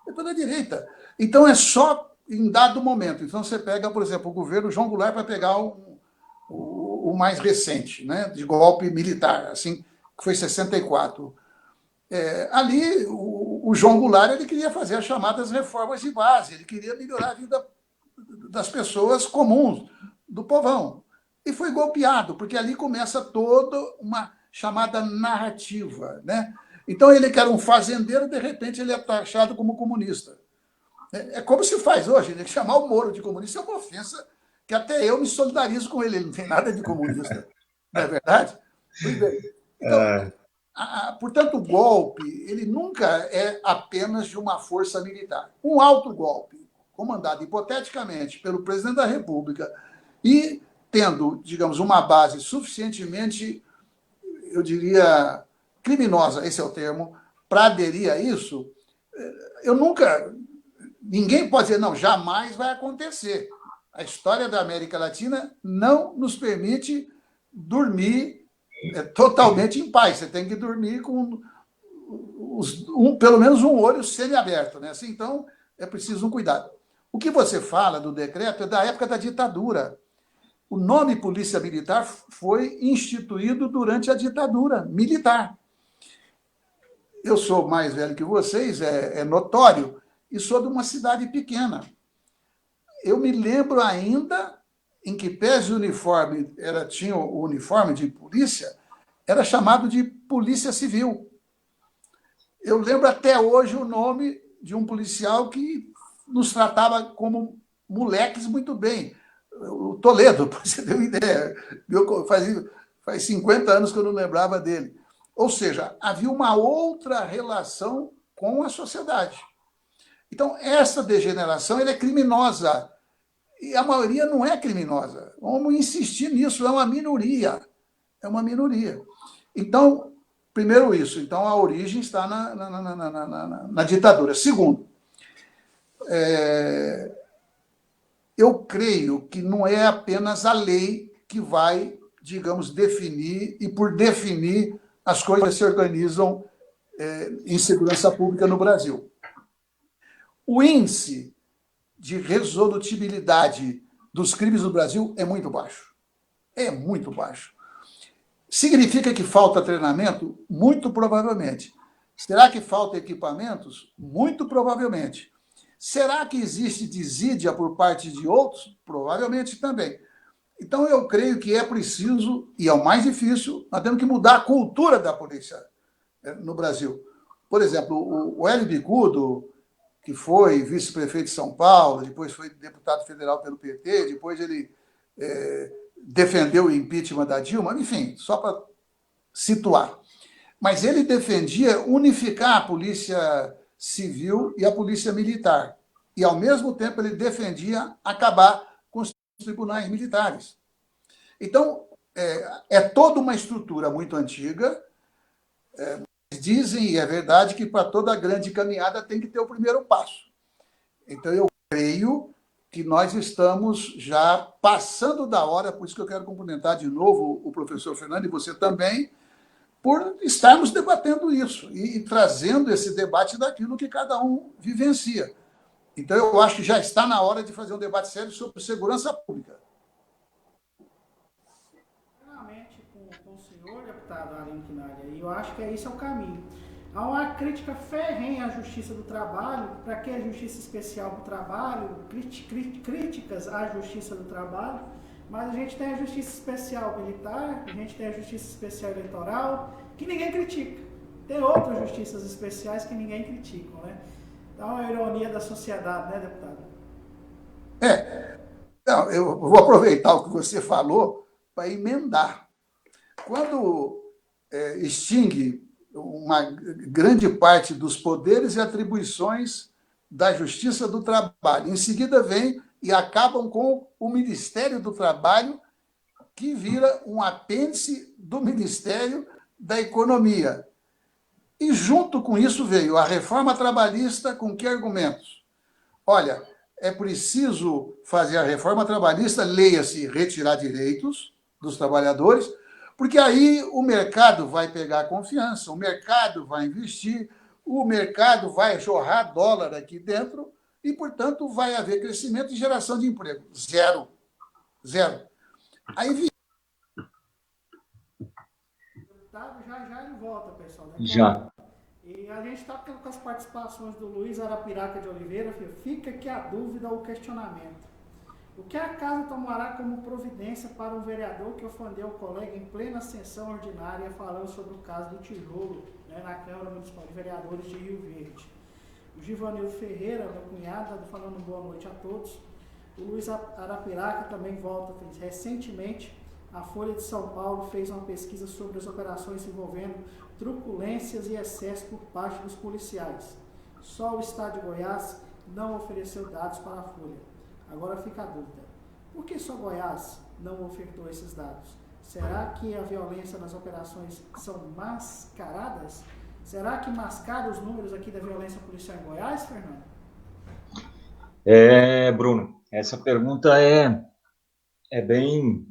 Foi pela direita. Então é só em dado momento. Então você pega, por exemplo, o governo João Goulart para pegar o mais recente, né, de golpe militar, assim, que foi 64. Ali o João Goulart ele queria fazer as chamadas reformas de base, ele queria melhorar a vida das pessoas comuns, do povão. E foi golpeado, porque ali começa toda uma chamada narrativa. Né? Então, ele que era um fazendeiro, de repente, ele é taxado como comunista. É como se faz hoje, né? Chamar o Moro de comunista é uma ofensa que até eu me solidarizo com ele, ele não tem nada de comunista. Não é verdade? Muito bem. Então, portanto, o golpe ele nunca é apenas de uma força militar. Um autogolpe, comandado hipoteticamente pelo presidente da República e tendo, digamos, uma base suficientemente, eu diria, criminosa, esse é o termo, para aderir a isso, ninguém pode dizer, não, jamais vai acontecer. A história da América Latina não nos permite dormir totalmente em paz. Você tem que dormir com pelo menos um olho semiaberto. Né? Assim, então, é preciso um cuidado. O que você fala do decreto é da época da ditadura. O nome Polícia Militar foi instituído durante a ditadura militar. eu sou mais velho que vocês, é notório, e sou de uma cidade pequena. Eu me lembro ainda em que pés de uniforme tinha o uniforme de polícia, era chamado de Polícia Civil. Eu lembro até hoje o nome de um policial que nos tratava como moleques muito bem. O Toledo, para você ter uma ideia. Faz 50 anos que eu não lembrava dele. Ou seja, havia uma outra relação com a sociedade. Então, essa degeneração é criminosa. E a maioria não é criminosa. Vamos insistir nisso, é uma minoria. É uma minoria. Então, primeiro isso. Então, a origem está na ditadura. Segundo, eu creio que não é apenas a lei que vai, digamos, definir, e por definir, as coisas se organizam em segurança pública no Brasil. O índice de resolutibilidade dos crimes no Brasil é muito baixo. É muito baixo. Significa que falta treinamento? Muito provavelmente. Será que falta equipamentos? Muito provavelmente. Será que existe desídia por parte de outros? Provavelmente também. Então, eu creio que é preciso, e é o mais difícil, nós temos que mudar a cultura da polícia no Brasil. Por exemplo, o Hélio Bicudo, que foi vice-prefeito de São Paulo, depois foi deputado federal pelo PT, depois ele defendeu o impeachment da Dilma, enfim, só para situar. Mas ele defendia unificar a polícia civil e a polícia militar. E, ao mesmo tempo, ele defendia acabar com os tribunais militares. Então, é toda uma estrutura muito antiga. Dizem, e é verdade, que para toda grande caminhada tem que ter o primeiro passo. Então, eu creio que nós estamos já passando da hora, por isso que eu quero cumprimentar de novo o professor Fernando e você também, por estarmos debatendo isso e trazendo esse debate daquilo que cada um vivencia. Então, eu acho que já está na hora de fazer um debate sério sobre segurança pública. Plenamente com o senhor, deputado Aline Quinalha, e eu acho que esse é o caminho. Há uma crítica ferrenha à Justiça do Trabalho. Para que a Justiça Especial do Trabalho? Críticas à Justiça do Trabalho, mas a gente tem a Justiça Especial Militar, a gente tem a Justiça Especial Eleitoral, que ninguém critica. Tem outras justiças especiais que ninguém critica, né? Então, é uma ironia da sociedade, né, deputado? Não, eu vou aproveitar o que você falou para emendar. Quando extingue uma grande parte dos poderes e atribuições da Justiça do Trabalho, em seguida vem e acabam com o Ministério do Trabalho, que vira um apêndice do Ministério da Economia. E, junto com isso, veio a reforma trabalhista com que argumentos? Olha, é preciso fazer a reforma trabalhista, leia-se retirar direitos dos trabalhadores, porque aí o mercado vai pegar confiança, o mercado vai investir, o mercado vai jorrar dólar aqui dentro e, portanto, vai haver crescimento e geração de emprego. Zero. Aí Já ele volta, pessoal. Né? Já. E a gente está com as participações do Luiz Arapiraca de Oliveira. Fica aqui a dúvida ou o questionamento. O que a casa tomará como providência para um vereador que ofendeu o colega em plena sessão ordinária falando sobre o caso do tijolo, né, na Câmara Municipal de Vereadores de Rio Verde? O Givanildo Ferreira, meu cunhado, falando boa noite a todos. O Luiz Arapiraca também volta. Recentemente, a Folha de São Paulo fez uma pesquisa sobre as operações envolvendo truculências e excessos por parte dos policiais. Só o Estado de Goiás não ofereceu dados para a Folha. Agora fica a dúvida. Por que só Goiás não ofertou esses dados? Será que a violência nas operações são mascaradas? Será que mascaram os números aqui da violência policial em Goiás, Fernando? Bruno, essa pergunta é bem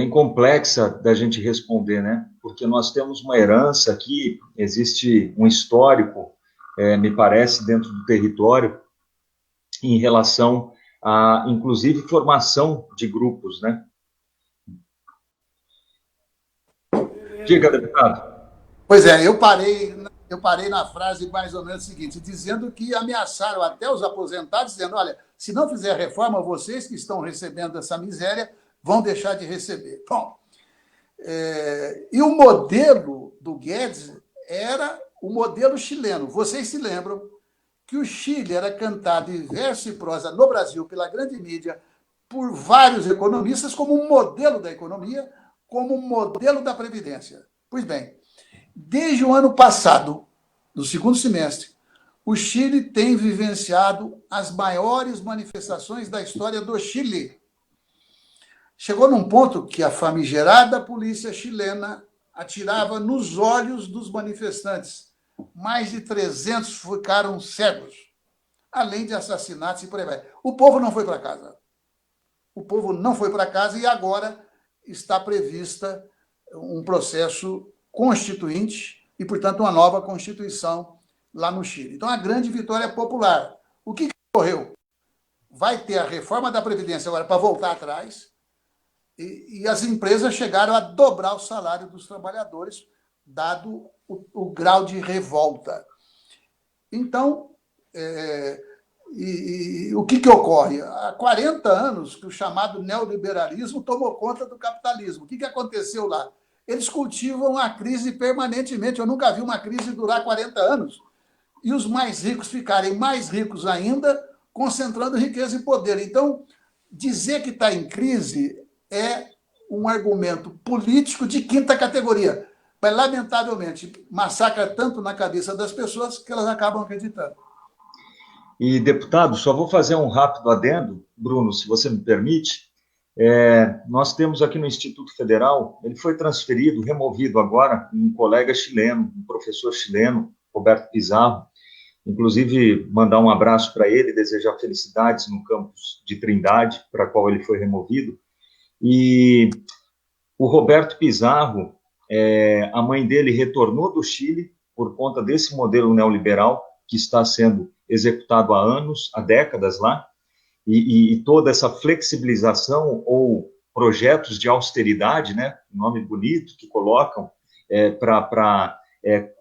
complexa da gente responder, né? Porque nós temos uma herança aqui, existe um histórico, me parece, dentro do território, em relação a, inclusive, formação de grupos, né? Diga, deputado. Pois é, eu parei na frase mais ou menos o seguinte, dizendo que ameaçaram até os aposentados, dizendo, olha, se não fizer reforma, vocês que estão recebendo essa miséria vão deixar de receber. Bom, e o modelo do Guedes era o modelo chileno. Vocês se lembram que o Chile era cantado em verso e prosa no Brasil pela grande mídia por vários economistas como um modelo da economia, como um modelo da Previdência. Pois bem, desde o ano passado, no segundo semestre, o Chile tem vivenciado as maiores manifestações da história do Chile. Chegou num ponto que a famigerada polícia chilena atirava nos olhos dos manifestantes. Mais de 300 ficaram cegos, além de assassinatos e por aí vai. O povo não foi para casa. O povo não foi para casa e agora está prevista um processo constituinte e, portanto, uma nova Constituição lá no Chile. Então, a grande vitória popular. O que ocorreu? Vai ter a reforma da Previdência agora para voltar atrás e as empresas chegaram a dobrar o salário dos trabalhadores, dado o grau de revolta. Então, o que ocorre? Há 40 anos que o chamado neoliberalismo tomou conta do capitalismo. O que aconteceu lá? Eles cultivam a crise permanentemente. Eu nunca vi uma crise durar 40 anos. E os mais ricos ficarem mais ricos ainda, concentrando riqueza e poder. Então, dizer que está em crise é um argumento político de quinta categoria. Mas, lamentavelmente, massacra tanto na cabeça das pessoas que elas acabam acreditando. E, deputado, só vou fazer um rápido adendo, Bruno, se você me permite. Nós temos aqui no Instituto Federal, ele foi transferido, removido agora, um colega chileno, um professor chileno, Roberto Pizarro, inclusive mandar um abraço para ele, desejar felicidades no campus de Trindade, para a qual ele foi removido. E o Roberto Pizarro, a mãe dele retornou do Chile por conta desse modelo neoliberal que está sendo executado há anos, há décadas lá, e toda essa flexibilização ou projetos de austeridade, né, nome bonito que colocam, para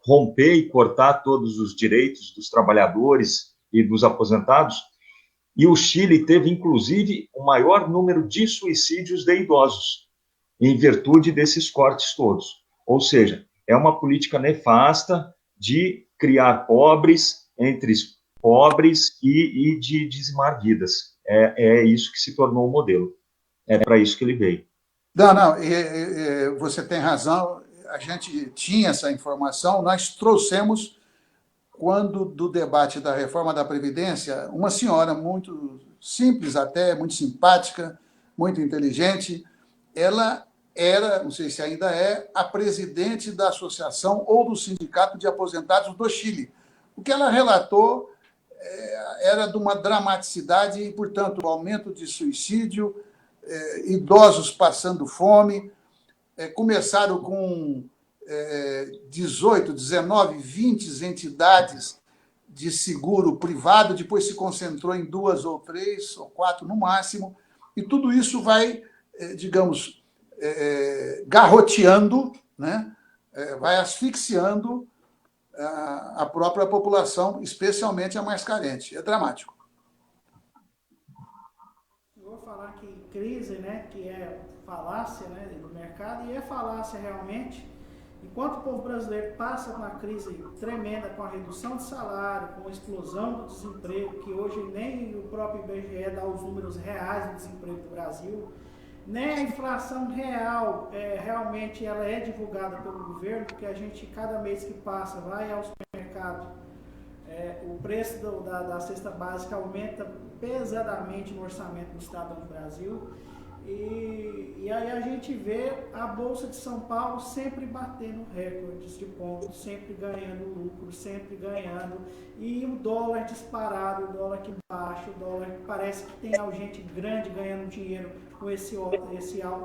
romper e cortar todos os direitos dos trabalhadores e dos aposentados. E o Chile teve, inclusive, o maior número de suicídios de idosos, em virtude desses cortes todos. Ou seja, é uma política nefasta de criar pobres entre pobres e de dizimar vidas. É isso que se tornou o modelo. É para isso que ele veio. Não, você tem razão. A gente tinha essa informação. Nós trouxemos, quando do debate da reforma da Previdência, uma senhora muito simples até, muito simpática, muito inteligente. Ela era, não sei se ainda é, a presidente da associação ou do Sindicato de Aposentados do Chile. O que ela relatou era de uma dramaticidade e, portanto, o aumento de suicídio, idosos passando fome. Começaram com 18, 19, 20 entidades de seguro privado, depois se concentrou em 2 ou 3 ou 4 no máximo, e tudo isso vai, digamos, garroteando, né? Vai asfixiando a própria população, especialmente a mais carente. É dramático. Eu vou falar que crise, né, que é falácia, né, do mercado, e é falácia realmente. Enquanto o povo brasileiro passa por uma crise tremenda com a redução de salário, com a explosão do desemprego, que hoje nem o próprio IBGE dá os números reais do desemprego do Brasil, nem a inflação real, realmente ela é divulgada pelo governo, porque a gente, cada mês que passa, vai ao supermercado, o preço da cesta básica aumenta pesadamente no orçamento do Estado do Brasil. E aí a gente vê a Bolsa de São Paulo sempre batendo recordes de pontos, sempre ganhando lucro, sempre ganhando, e o dólar disparado, o dólar que baixa, o dólar que parece que tem gente grande ganhando dinheiro com esse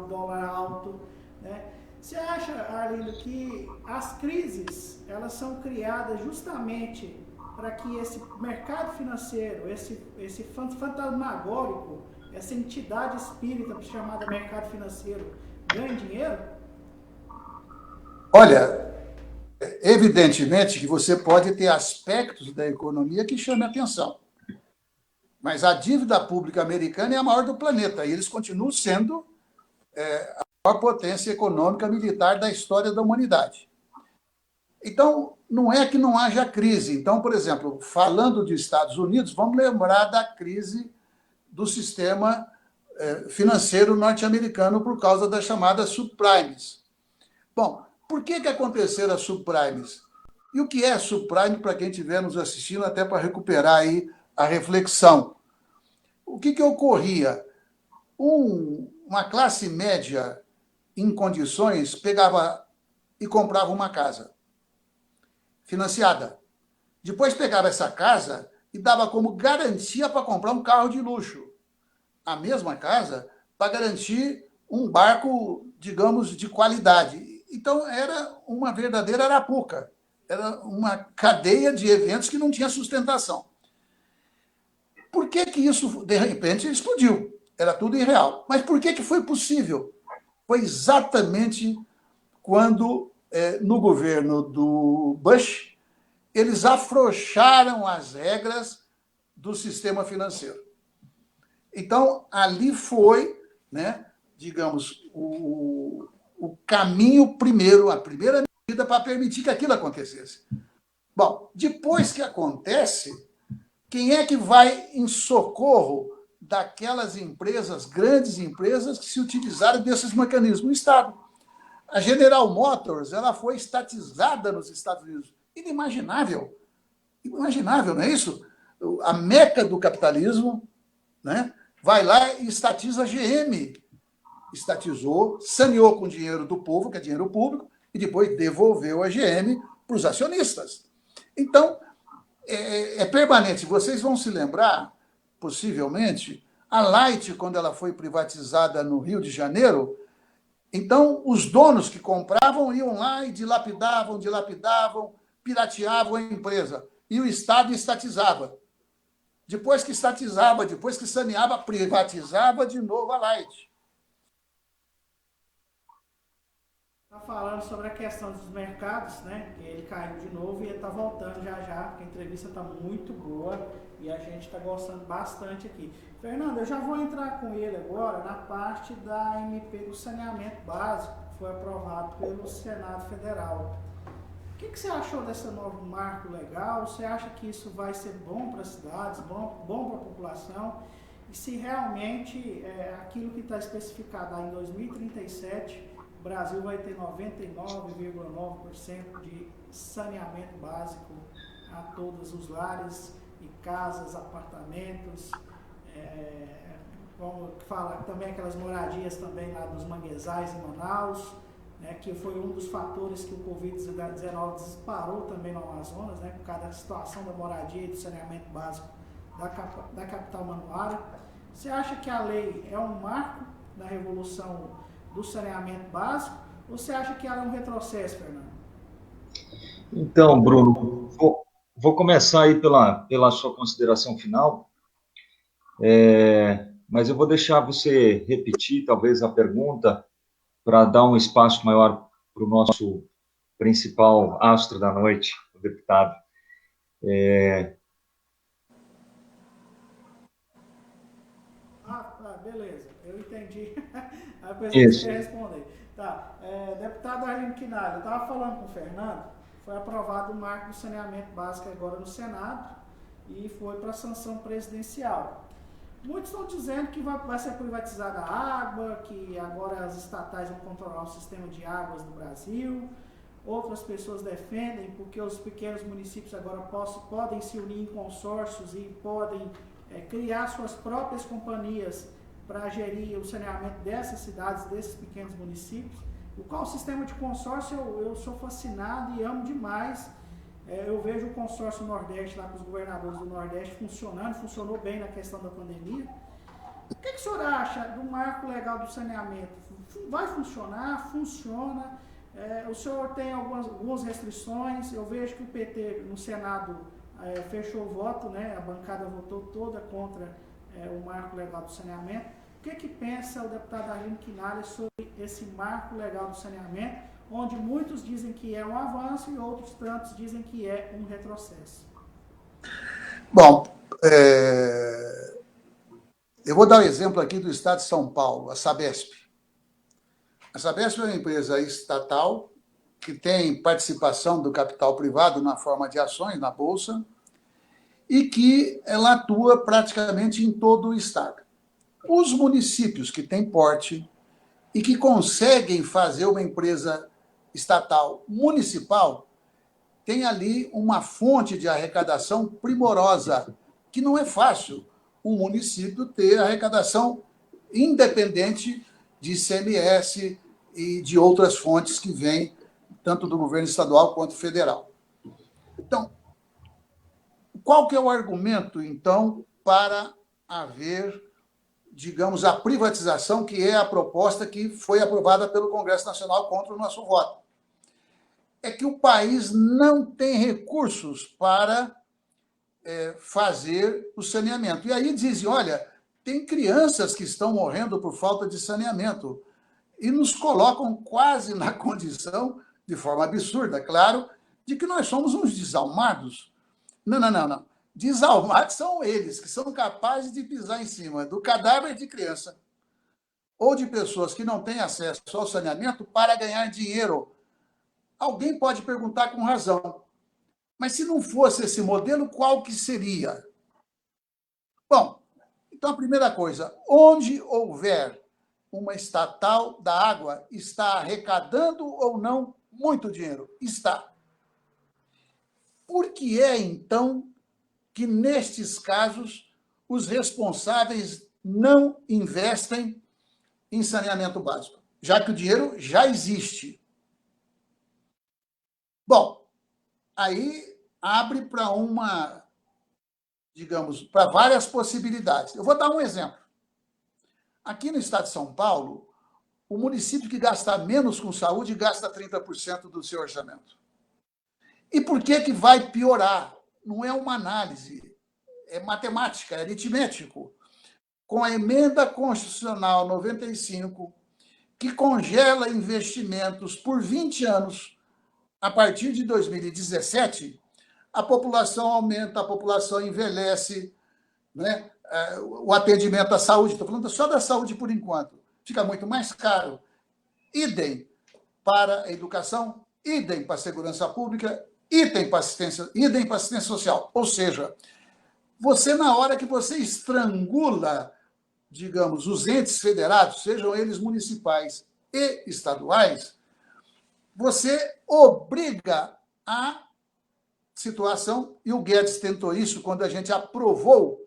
dólar alto, né? Você acha, Arlindo, que as crises, elas são criadas justamente para que esse mercado financeiro, esse fantasmagórico, essa entidade espírita chamada mercado financeiro, ganhe dinheiro? Olha, Evidentemente que você pode ter aspectos da economia que chamem a atenção, mas a dívida pública americana é a maior do planeta, e eles continuam sendo a maior potência econômica militar da história da humanidade. Então, não é que não haja crise. Então, por exemplo, falando dos Estados Unidos, vamos lembrar da crise do sistema financeiro norte-americano por causa das chamadas subprimes. Bom, por que aconteceram as subprimes? E o que é subprime para quem estiver nos assistindo, até para recuperar aí a reflexão? O que ocorria? Uma classe média em condições pegava e comprava uma casa financiada. Depois pegava essa casa e dava como garantia para comprar um carro de luxo. A mesma casa para garantir um barco, digamos, de qualidade. Então, era uma verdadeira arapuca. Era uma cadeia de eventos que não tinha sustentação. Por que isso, de repente, explodiu? Era tudo irreal. Mas por que foi possível? Foi exatamente quando, no governo do Bush, eles afrouxaram as regras do sistema financeiro. Então, ali foi, né, digamos, o caminho primeiro, a primeira medida para permitir que aquilo acontecesse. Bom, depois que acontece, quem é que vai em socorro daquelas empresas, grandes empresas, que se utilizaram desses mecanismos? O Estado. A General Motors, ela foi estatizada nos Estados Unidos. Inimaginável. Imaginável, não é isso? A meca do capitalismo, né, vai lá e estatiza a GM. Estatizou, saneou com dinheiro do povo, que é dinheiro público, e depois devolveu a GM para os acionistas. Então, é permanente. Vocês vão se lembrar, possivelmente, a Light, quando ela foi privatizada no Rio de Janeiro, então os donos que compravam iam lá e dilapidavam, pirateavam a empresa. E o Estado estatizava. Depois que estatizava, depois que saneava, privatizava de novo a Light. Está falando sobre a questão dos mercados, né? Que ele caiu de novo e ele está voltando já, porque a entrevista está muito boa e a gente está gostando bastante aqui. Fernando, eu já vou entrar com ele agora na parte da MP do saneamento básico, que foi aprovado pelo Senado Federal. O que você achou desse novo marco legal? Você acha que isso vai ser bom para as cidades, bom para a população? E se realmente aquilo que está especificado lá em 2037, o Brasil vai ter 99,9% de saneamento básico a todos os lares e casas, apartamentos, como fala também aquelas moradias também lá dos manguezais em Manaus, né, que foi um dos fatores que o Covid-19 disparou também no Amazonas, né, por causa da situação da moradia e do saneamento básico da capital Manoara. Você acha que a lei é um marco na revolução do saneamento básico, ou você acha que ela é um retrocesso, Fernando? Então, Bruno, vou começar aí pela sua consideração final, mas eu vou deixar você repetir, talvez, a pergunta, para dar um espaço maior para o nosso principal astro da noite, o deputado. Beleza, eu entendi. A coisa Isso. que você quer responder. Tá, deputado Arlindo Quinalha, eu estava falando com o Fernando, foi aprovado o marco do saneamento básico agora no Senado e foi para sanção presidencial. Muitos estão dizendo que vai ser privatizada a água, que agora as estatais vão controlar o sistema de águas do Brasil. Outras pessoas defendem porque os pequenos municípios agora podem se unir em consórcios e podem criar suas próprias companhias para gerir o saneamento dessas cidades, desses pequenos municípios. O qual sistema de consórcio eu sou fascinado e amo demais. Eu vejo o consórcio Nordeste lá com os governadores do Nordeste funcionou bem na questão da pandemia. O que o senhor acha do marco legal do saneamento? Vai funcionar? Funciona? O senhor tem algumas restrições? Eu vejo que o PT no Senado fechou o voto, né? A bancada votou toda contra o marco legal do saneamento. O que pensa o deputado Arlindo Quinalha sobre esse marco legal do saneamento? onde muitos dizem que é um avanço e outros tantos dizem que é um retrocesso. Bom, eu vou dar um exemplo aqui do estado de São Paulo, a Sabesp. A Sabesp é uma empresa estatal que tem participação do capital privado na forma de ações na Bolsa e que ela atua praticamente em todo o estado. Os municípios que têm porte e que conseguem fazer uma empresa estatal municipal têm ali uma fonte de arrecadação primorosa, que não é fácil um município ter arrecadação independente de ICMS e de outras fontes que vêm tanto do governo estadual quanto federal. Então, qual que é o argumento, então, para haver, digamos, a privatização, que é a proposta que foi aprovada pelo Congresso Nacional contra o nosso voto? É que o país não tem recursos para fazer o saneamento. E aí dizem, olha, tem crianças que estão morrendo por falta de saneamento e nos colocam quase na condição, de forma absurda, claro, de que nós somos uns desalmados. Não. Desalmados são eles, que são capazes de pisar em cima do cadáver de criança ou de pessoas que não têm acesso ao saneamento para ganhar dinheiro. Alguém pode perguntar com razão, mas se não fosse esse modelo, qual que seria? Bom, então a primeira coisa, onde houver uma estatal da água, está arrecadando ou não muito dinheiro? Está. Por que é, então, que nestes casos os responsáveis não investem em saneamento básico, já que o dinheiro já existe? Bom, aí abre para para várias possibilidades. Eu vou dar um exemplo. Aqui no estado de São Paulo, o município que gasta menos com saúde gasta 30% do seu orçamento. E por que vai piorar? Não é uma análise, é matemática, é aritmético. Com a emenda constitucional 95, que congela investimentos por 20 anos, a partir de 2017, a população aumenta, a população envelhece, né? O atendimento à saúde, estou falando só da saúde por enquanto, fica muito mais caro. Idem para a educação, idem para a segurança pública, idem para a assistência social. Ou seja, você, na hora que você estrangula, digamos, os entes federados, sejam eles municipais e estaduais, você obriga a situação, e o Guedes tentou isso quando a gente aprovou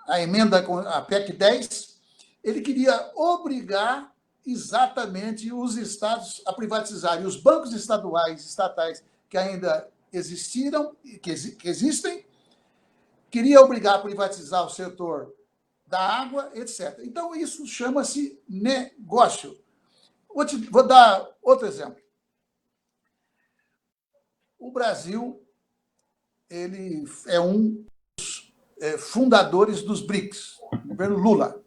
a emenda, a PEC 10, ele queria obrigar exatamente os estados a privatizarem os bancos estaduais, estatais, que ainda existiram, que existem, queria obrigar a privatizar o setor da água, etc. Então, isso chama-se negócio. Vou dar outro exemplo. O Brasil ele é um dos fundadores dos BRICS, o governo Lula.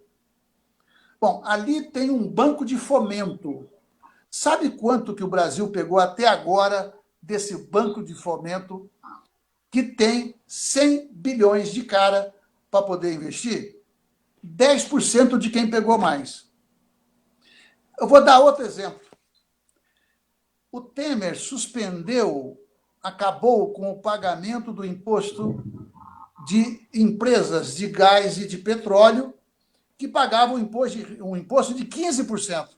Bom, ali tem um banco de fomento. Sabe quanto que o Brasil pegou até agora desse banco de fomento, que tem 100 bilhões de cara para poder investir? 10% de quem pegou mais. Eu vou dar outro exemplo. O Temer acabou com o pagamento do imposto de empresas de gás e de petróleo que pagavam um imposto de 15%.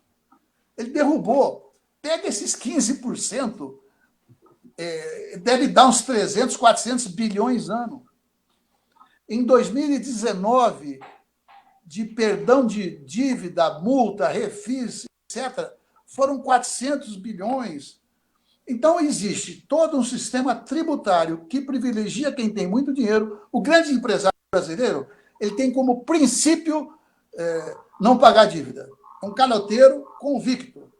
Ele derrubou. Pega esses 15%, deve dar uns 300, 400 bilhões ano. Em 2019, de perdão de dívida, multa, refis, etc., foram 400 bilhões. Então, existe todo um sistema tributário que privilegia quem tem muito dinheiro. O grande empresário brasileiro, ele tem como princípio não pagar dívida. É um caloteiro convicto.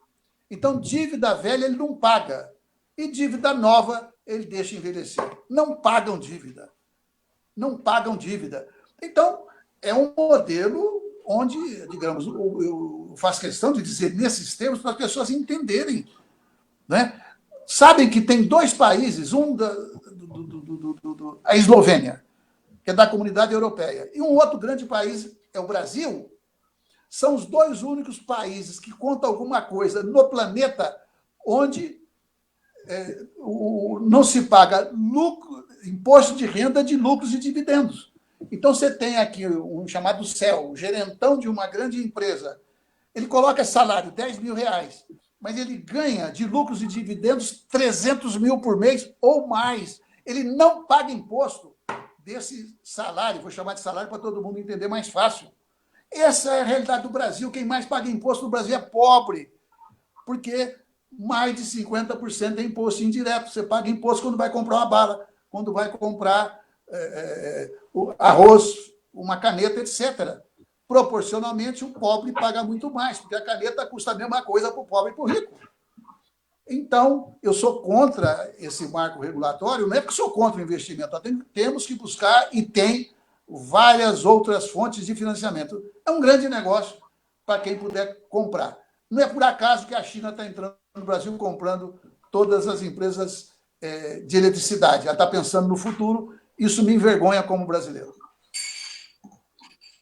Então, dívida velha ele não paga. E dívida nova ele deixa envelhecer. Não pagam dívida. Não pagam dívida. Então, é um modelo onde, digamos, faço questão de dizer nesses termos para as pessoas entenderem, né? Sabem que tem dois países, a Eslovênia, que é da Comunidade Europeia, e um outro grande país é o Brasil. São os dois únicos países que contam alguma coisa no planeta onde não se paga imposto de renda de lucros e dividendos. Então, você tem aqui um chamado CEL, o gerentão de uma grande empresa. Ele coloca salário, 10 mil reais, mas ele ganha de lucros e dividendos 300 mil por mês ou mais. Ele não paga imposto desse salário, vou chamar de salário para todo mundo entender mais fácil. Essa é a realidade do Brasil. Quem mais paga imposto no Brasil é pobre, porque mais de 50% é imposto indireto. Você paga imposto quando vai comprar uma bala, quando vai comprar arroz, uma caneta, etc. Proporcionalmente, o pobre paga muito mais, porque a caneta custa a mesma coisa para o pobre e para o rico. Então, eu sou contra esse marco regulatório, não é porque sou contra o investimento, temos que buscar, e tem várias outras fontes de financiamento. É um grande negócio para quem puder comprar. Não é por acaso que a China está entrando no Brasil comprando todas as empresas de eletricidade. Ela está pensando no futuro. Isso me envergonha como brasileiro.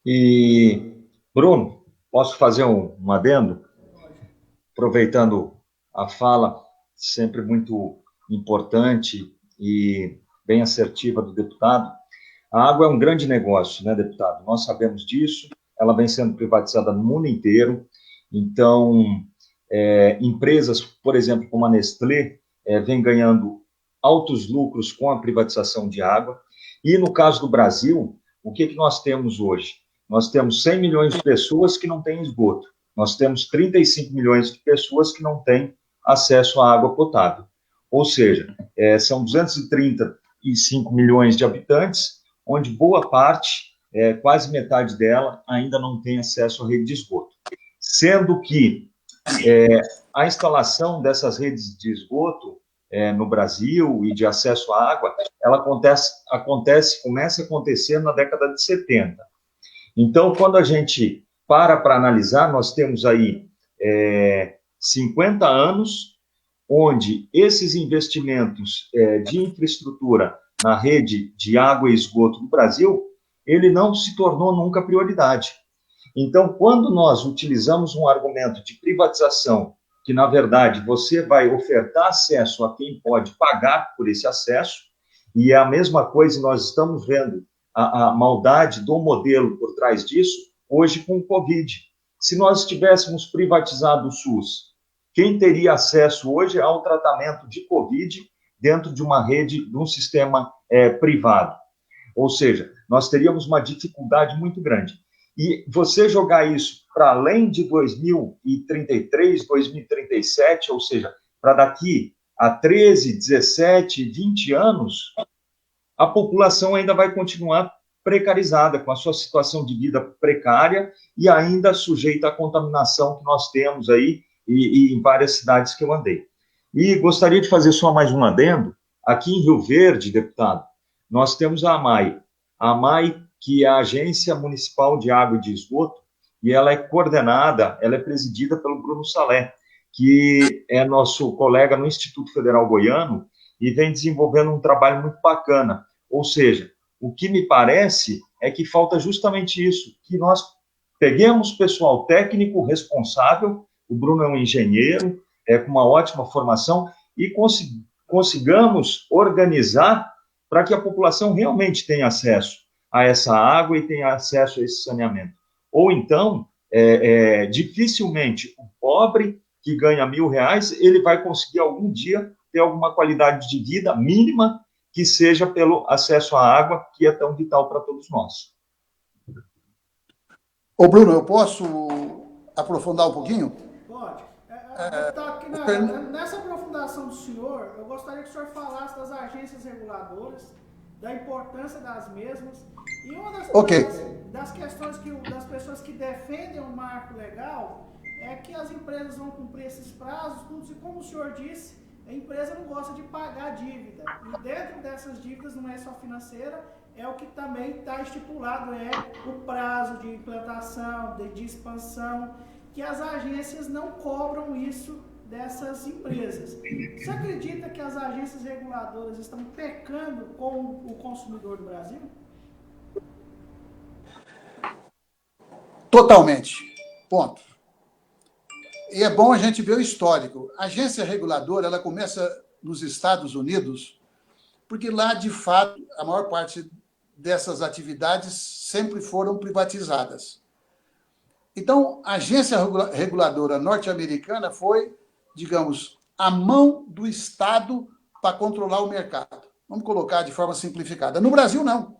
E, Bruno, posso fazer um adendo? Aproveitando a fala, sempre muito importante e bem assertiva do deputado. A água é um grande negócio, né, deputado? Nós sabemos disso, ela vem sendo privatizada no mundo inteiro. Então, empresas, por exemplo, como a Nestlé, vem ganhando altos lucros com a privatização de água. E no caso do Brasil, o que nós temos hoje? Nós temos 100 milhões de pessoas que não têm esgoto. Nós temos 35 milhões de pessoas que não têm acesso à água potável. Ou seja, são 235 milhões de habitantes, onde boa parte, quase metade dela, ainda não tem acesso à rede de esgoto. Sendo que a instalação dessas redes de esgoto no Brasil e de acesso à água, ela começa a acontecer na década de 70. Então, quando a gente para analisar, nós temos aí 50 anos, onde esses investimentos de infraestrutura na rede de água e esgoto do Brasil, ele não se tornou nunca prioridade. Então, quando nós utilizamos um argumento de privatização, que, na verdade, você vai ofertar acesso a quem pode pagar por esse acesso, e é a mesma coisa, nós estamos vendo a maldade do modelo por trás disso, hoje com o Covid. Se nós tivéssemos privatizado o SUS, quem teria acesso hoje ao tratamento de Covid dentro de uma rede, de um sistema privado? Ou seja, nós teríamos uma dificuldade muito grande. E você jogar isso para além de 2033, 2037, ou seja, para daqui a 13, 17, 20 anos, a população ainda vai continuar precarizada, com a sua situação de vida precária e ainda sujeita à contaminação que nós temos aí e em várias cidades que eu andei. E gostaria de fazer só mais um adendo. Aqui em Rio Verde, deputado, nós temos a AMAI. A AMAI, que é a Agência Municipal de Água e de Esgoto, e ela é coordenada, ela é presidida pelo Bruno Salé, que é nosso colega no Instituto Federal Goiano e vem desenvolvendo um trabalho muito bacana. Ou seja, o que me parece é que falta justamente isso, que nós peguemos pessoal técnico responsável, o Bruno é um engenheiro, com uma ótima formação, e consigamos organizar para que a população realmente tenha acesso a essa água e tenha acesso a esse saneamento. Ou então, dificilmente o pobre que ganha R$1.000, ele vai conseguir algum dia ter alguma qualidade de vida mínima que seja pelo acesso à água, que é tão vital para todos nós. Ô, Bruno, eu posso aprofundar um pouquinho? Pode. Nessa aprofundação do senhor, eu gostaria que o senhor falasse das agências reguladoras, da importância das mesmas, e uma das questões das pessoas que defendem o marco legal é que as empresas vão cumprir esses prazos, e como o senhor disse, a empresa não gosta de pagar dívida, e dentro dessas dívidas não é só financeira, é o que também está estipulado, o prazo de implantação, de expansão, que as agências não cobram isso dessas empresas. Você acredita que as agências reguladoras estão pecando com o consumidor do Brasil? Totalmente. Ponto. E é bom a gente ver o histórico. A agência reguladora, ela começa nos Estados Unidos, porque lá, de fato, a maior parte dessas atividades sempre foram privatizadas. Então, a agência reguladora norte-americana foi, digamos, a mão do Estado para controlar o mercado. Vamos colocar de forma simplificada. No Brasil, não.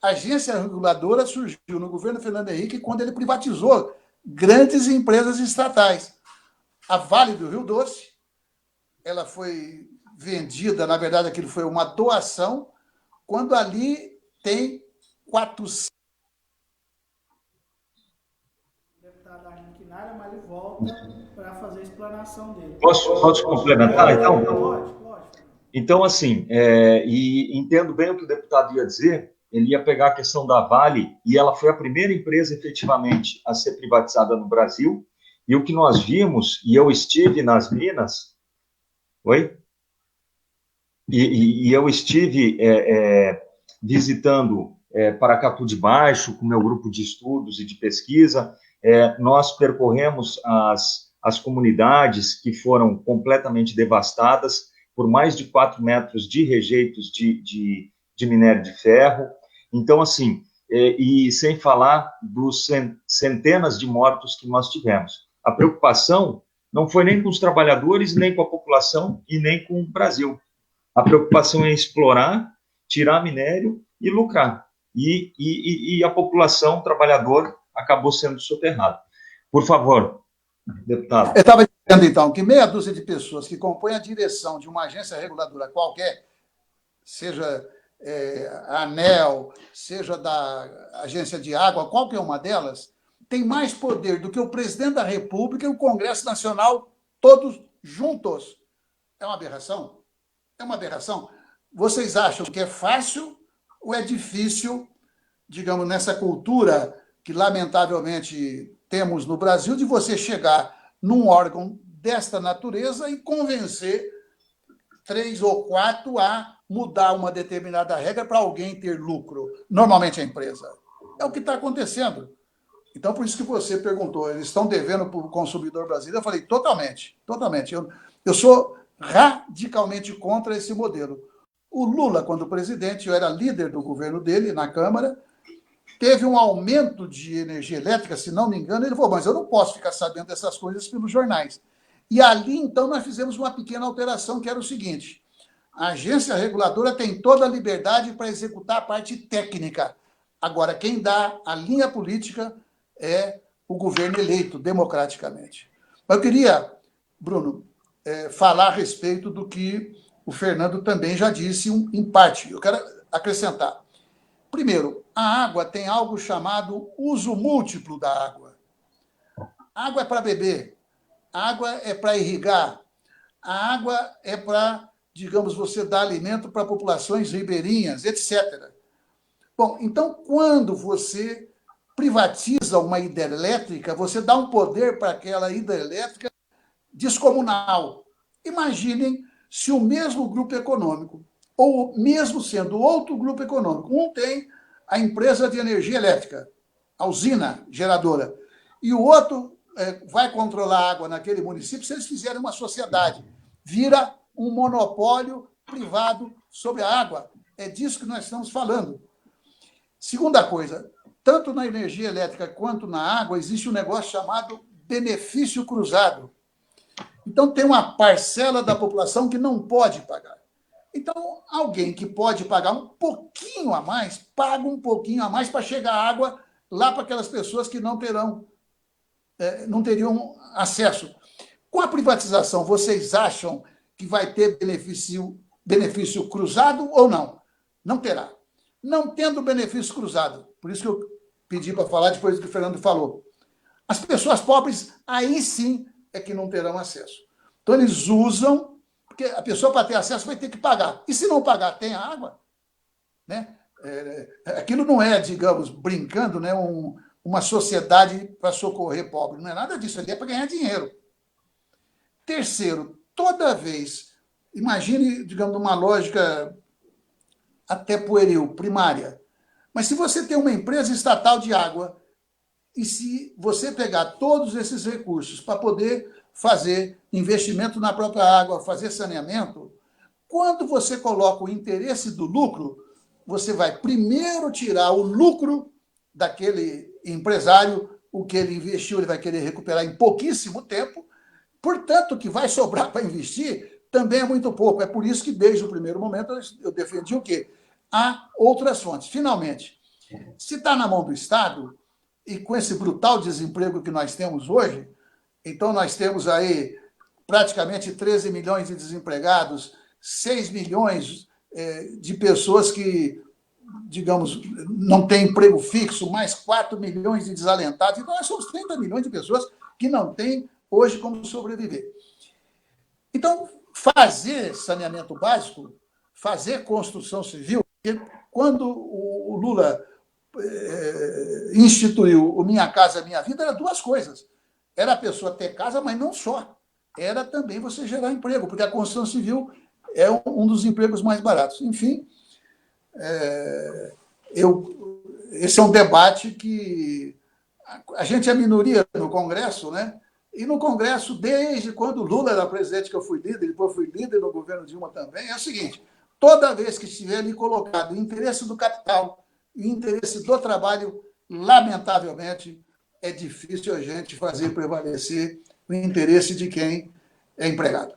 A agência reguladora surgiu no governo Fernando Henrique quando ele privatizou grandes empresas estatais. A Vale do Rio Doce, ela foi vendida, na verdade, aquilo foi uma doação, quando ali tem 400... Deputado Arlindo Quinalha, mas ele volta para fazer a explanação dele. Posso complementar, então? Pode. Então, assim, e entendo bem o que o deputado ia dizer, ele ia pegar a questão da Vale, e ela foi a primeira empresa, efetivamente, a ser privatizada no Brasil, e o que nós vimos, e eu estive nas Minas... Oi? E eu estive visitando Paracatu de Baixo, com meu grupo de estudos e de pesquisa. Nós percorremos as comunidades que foram completamente devastadas por mais de 4 metros de rejeitos de minério de ferro. Então, assim, e sem falar dos centenas de mortos que nós tivemos. A preocupação não foi nem com os trabalhadores, nem com a população e nem com o Brasil. A preocupação é explorar, tirar minério e lucrar. E a população, o trabalhador, acabou sendo soterrado. Por favor, deputado. Eu estava dizendo, então, que meia dúzia de pessoas que compõem a direção de uma agência reguladora qualquer, seja a ANEEL, seja da agência de água, qualquer uma delas, tem mais poder do que o presidente da República e o Congresso Nacional, todos juntos. É uma aberração? É uma aberração. Vocês acham que é fácil ou é difícil, digamos, nessa cultura que, lamentavelmente, temos no Brasil, de você chegar num órgão desta natureza e convencer 3 ou 4 a mudar uma determinada regra para alguém ter lucro? Normalmente a empresa. É o que está acontecendo. Então, por isso que você perguntou, eles estão devendo para o consumidor brasileiro? Eu falei, totalmente. Eu sou radicalmente contra esse modelo. O Lula, quando presidente, eu era líder do governo dele na Câmara, teve um aumento de energia elétrica, se não me engano, ele falou, mas eu não posso ficar sabendo dessas coisas pelos jornais. E ali, então, nós fizemos uma pequena alteração, que era o seguinte: a agência reguladora tem toda a liberdade para executar a parte técnica. Agora, quem dá a linha política é o governo eleito democraticamente. Mas eu queria, Bruno, falar a respeito do que o Fernando também já disse, em parte. Eu quero acrescentar. Primeiro, a água tem algo chamado uso múltiplo da água. A água é para beber, a água é para irrigar, a água é para, digamos, você dar alimento para populações ribeirinhas, etc. Bom, então, quando você privatiza uma hidrelétrica, você dá um poder para aquela hidrelétrica descomunal. Imaginem se o mesmo grupo econômico, ou mesmo sendo outro grupo econômico, um tem a empresa de energia elétrica, a usina geradora, e o outro vai controlar a água naquele município, se eles fizerem uma sociedade, vira um monopólio privado sobre a água. É disso que nós estamos falando. Segunda coisa, tanto na energia elétrica quanto na água, existe um negócio chamado benefício cruzado. Então, tem uma parcela da população que não pode pagar. Então, alguém que pode pagar um pouquinho a mais, paga um pouquinho a mais para chegar água lá para aquelas pessoas que não teriam acesso. Com a privatização, vocês acham que vai ter benefício cruzado ou não? Não terá. Não tendo benefício cruzado, por isso que eu pedi para falar depois do que o Fernando falou, as pessoas pobres, aí sim, é que não terão acesso. Então, eles usam, porque a pessoa, para ter acesso, vai ter que pagar. E se não pagar, tem água? Né? Aquilo não é, digamos, brincando, né, uma sociedade para socorrer pobre. Não é nada disso, ali é para ganhar dinheiro. Terceiro, toda vez, imagine, digamos, uma lógica até pueril, primária, mas se você tem uma empresa estatal de água e se você pegar todos esses recursos para poder fazer investimento na própria água, fazer saneamento, quando você coloca o interesse do lucro, você vai primeiro tirar o lucro daquele empresário, o que ele investiu ele vai querer recuperar em pouquíssimo tempo, portanto, o que vai sobrar para investir também é muito pouco. É por isso que, desde o primeiro momento, eu defendi o quê? Há outras fontes. Finalmente, se está na mão do Estado, e com esse brutal desemprego que nós temos hoje, então nós temos aí praticamente 13 milhões de desempregados, 6 milhões de pessoas que, digamos, não têm emprego fixo, mais 4 milhões de desalentados. Então, nós somos 30 milhões de pessoas que não têm hoje como sobreviver. Então, fazer saneamento básico, fazer construção civil, quando o Lula instituiu o Minha Casa Minha Vida, era duas coisas. Era a pessoa ter casa, mas não só. Era também você gerar emprego, porque a construção civil é um dos empregos mais baratos. Enfim, esse é um debate que a gente é minoria no Congresso, né? E no Congresso, desde quando o Lula era presidente, que eu fui líder, depois fui líder no governo Dilma também, é o seguinte, toda vez que estiver ali colocado o interesse do capital e o interesse do trabalho, lamentavelmente, é difícil a gente fazer prevalecer o interesse de quem é empregado.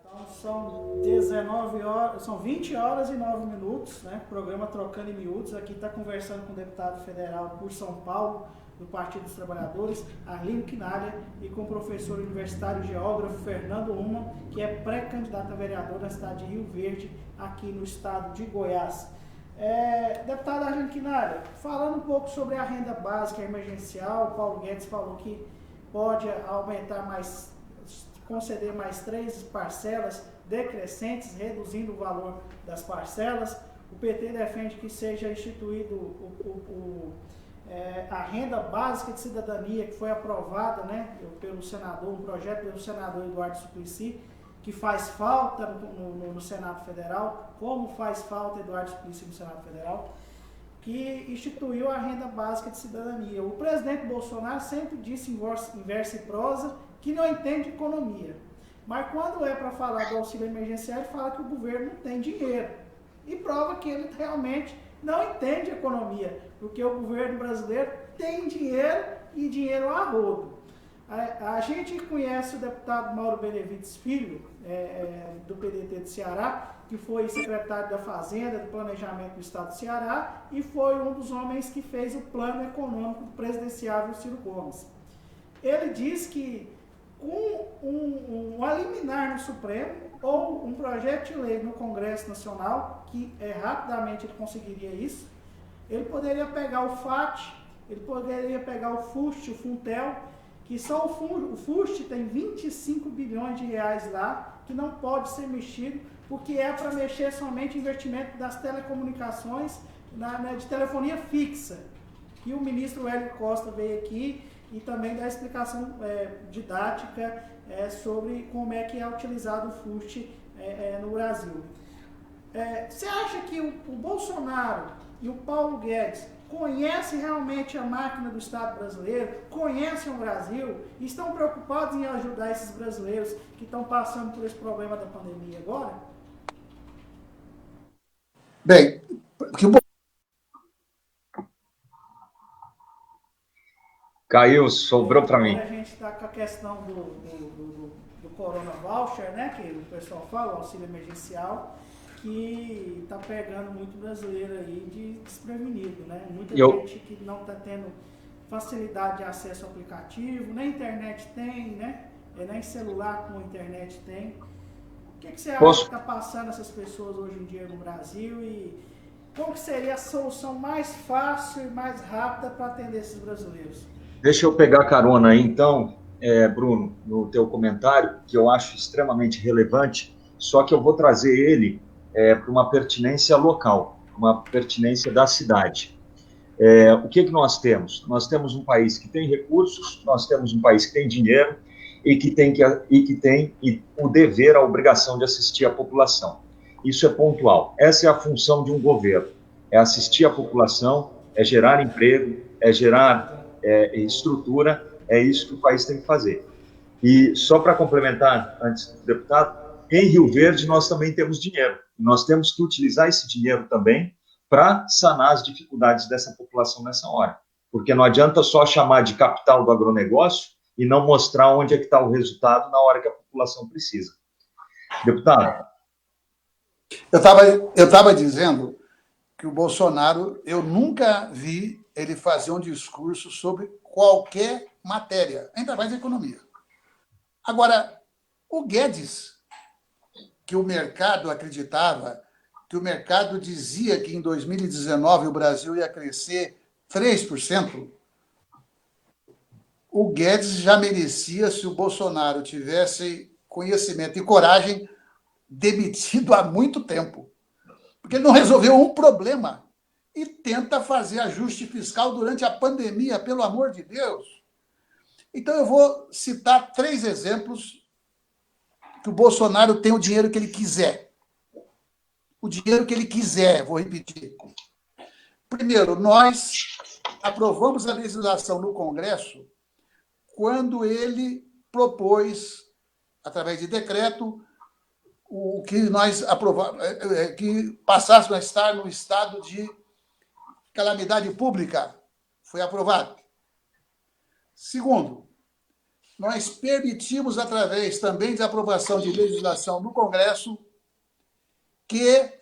Então, são 19 horas, são 20 horas e 9 minutos, né? Programa Trocando em Miúdos. Aqui está conversando com o deputado federal por São Paulo, do Partido dos Trabalhadores, Arlindo Quinalha, e com o professor universitário geógrafo Fernando Uma, que é pré-candidato a vereador na cidade de Rio Verde, aqui no estado de Goiás. Deputado Arlindo Quinalha, falando um pouco sobre a renda básica emergencial, o Paulo Guedes falou que pode aumentar mais, conceder mais 3 parcelas decrescentes, reduzindo o valor das parcelas. O PT defende que seja instituído a renda básica de cidadania, que foi aprovada, né, pelo senador, um projeto pelo senador Eduardo Suplicy, que faz falta no Senado Federal, como faz falta Eduardo Suplicy no Senado Federal, que instituiu a renda básica de cidadania. O presidente Bolsonaro sempre disse em verso e prosa que não entende economia, mas quando é para falar do auxílio emergencial, ele fala que o governo não tem dinheiro, e prova que ele realmente não entende economia, porque o governo brasileiro tem dinheiro e dinheiro a rodo. A gente conhece o deputado Mauro Benevides Filho, do PDT do Ceará, que foi secretário da Fazenda, do Planejamento do Estado do Ceará, e foi um dos homens que fez o plano econômico presidenciável Ciro Gomes. Ele diz que com um liminar no Supremo ou um projeto de lei no Congresso Nacional, que rapidamente ele conseguiria isso, ele poderia pegar o FAT, ele poderia pegar o FUST, o Funtel, que só o FUST tem 25 bilhões de reais lá, que não pode ser mexido, porque é para mexer somente em investimento das telecomunicações, de telefonia fixa, que o ministro Hélio Costa veio aqui e também dá explicação didática sobre como é que é utilizado o FUST no Brasil. Você acha que o Bolsonaro e o Paulo Guedes conhecem realmente a máquina do Estado brasileiro, conhecem o Brasil e estão preocupados em ajudar esses brasileiros que estão passando por esse problema da pandemia agora? Bem, Caiu, sobrou para mim. A gente está com a questão do Corona Voucher, né, que o pessoal fala, o auxílio emergencial, que está pegando muito brasileiro aí desprevenido, né? Muita gente que não está tendo facilidade de acesso ao aplicativo, nem internet tem, né? Nem celular com internet tem. O que você acha que está passando essas pessoas hoje em dia no Brasil e qual que seria a solução mais fácil e mais rápida para atender esses brasileiros? Deixa eu pegar carona aí, então, Bruno, no teu comentário, que eu acho extremamente relevante, só que eu vou trazer ele para uma pertinência local. uma pertinência da cidade. O que nós temos? Nós temos um país que tem recursos, nós temos um país que tem dinheiro e que tem o dever, a obrigação de assistir a população. Isso é pontual. Essa é a função de um governo, é assistir a população, é gerar emprego, é gerar estrutura, é isso que o país tem que fazer. E só para complementar, antes do deputado, em Rio Verde nós também temos dinheiro. Nós temos que utilizar esse dinheiro também para sanar as dificuldades dessa população nessa hora. Porque não adianta só chamar de capital do agronegócio e não mostrar onde é que está o resultado na hora que a população precisa. Deputado. Eu estava dizendo que o Bolsonaro, eu nunca vi ele fazer um discurso sobre qualquer matéria, ainda mais economia. Agora, o Guedes, que o mercado acreditava, que o mercado dizia que em 2019 o Brasil ia crescer 3%, o Guedes já merecia, se o Bolsonaro tivesse conhecimento e coragem, demitido há muito tempo. Porque ele não resolveu um problema e tenta fazer ajuste fiscal durante a pandemia, pelo amor de Deus. Então, eu vou citar 3 exemplos que o Bolsonaro tem o dinheiro que ele quiser. O dinheiro que ele quiser, vou repetir. Primeiro, nós aprovamos a legislação no Congresso quando ele propôs, através de decreto, o que nós aprovamos, que passasse a estar no estado de calamidade pública. Foi aprovado. Segundo, nós permitimos, através também de aprovação de legislação no Congresso, que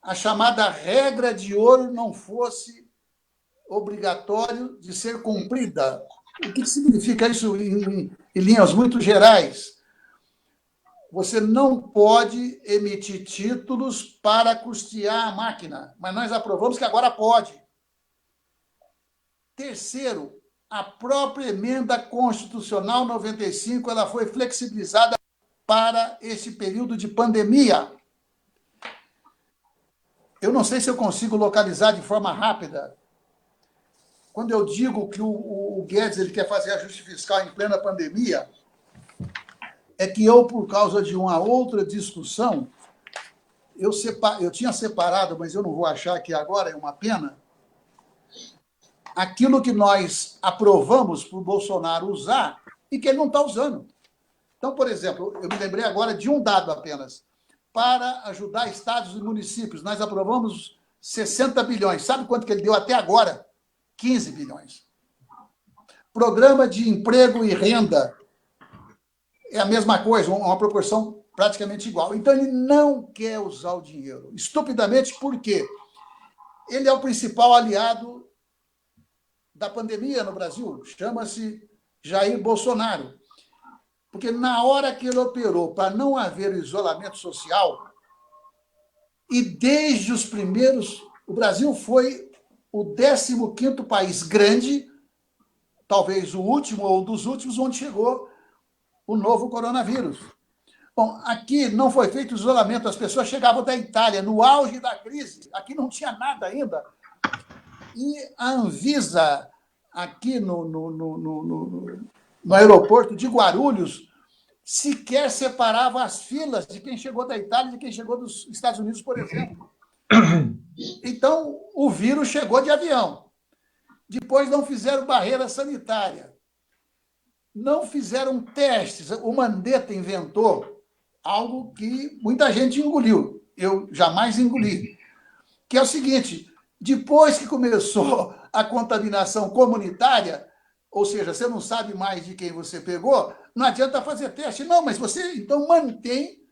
a chamada regra de ouro não fosse obrigatório de ser cumprida. O que significa isso em linhas muito gerais? Você não pode emitir títulos para custear a máquina, mas nós aprovamos que agora pode. Terceiro, a própria emenda constitucional 95 ela foi flexibilizada para esse período de pandemia. Eu não sei se eu consigo localizar de forma rápida. Quando eu digo que o Guedes ele quer fazer ajuste fiscal em plena pandemia, é que eu, por causa de uma outra discussão, eu tinha separado, mas eu não vou achar aqui agora, é uma pena, aquilo que nós aprovamos para o Bolsonaro usar e que ele não está usando. Então, por exemplo, eu me lembrei agora de um dado apenas. Para ajudar estados e municípios, nós aprovamos 60 bilhões. Sabe quanto que ele deu até agora? 15 bilhões. Programa de emprego e renda é a mesma coisa, uma proporção praticamente igual. Então, ele não quer usar o dinheiro. Estupidamente, por quê? Ele é o principal aliado da pandemia no Brasil. Chama-se Jair Bolsonaro. Porque na hora que ele operou para não haver isolamento social, e desde os primeiros... O Brasil foi o 15º país grande, talvez o último ou dos últimos, onde chegou o novo coronavírus. Bom, aqui não foi feito isolamento, as pessoas chegavam da Itália, no auge da crise, aqui não tinha nada ainda. E a Anvisa, aqui no aeroporto de Guarulhos, sequer separava as filas de quem chegou da Itália e de quem chegou dos Estados Unidos, por exemplo. Então, o vírus chegou de avião. Depois não fizeram barreira sanitária. Não fizeram testes. O Mandetta inventou algo que muita gente engoliu. Eu jamais engoli. Que é o seguinte, depois que começou a contaminação comunitária, ou seja, você não sabe mais de quem você pegou, não adianta fazer teste. Não, mas você, então, mantém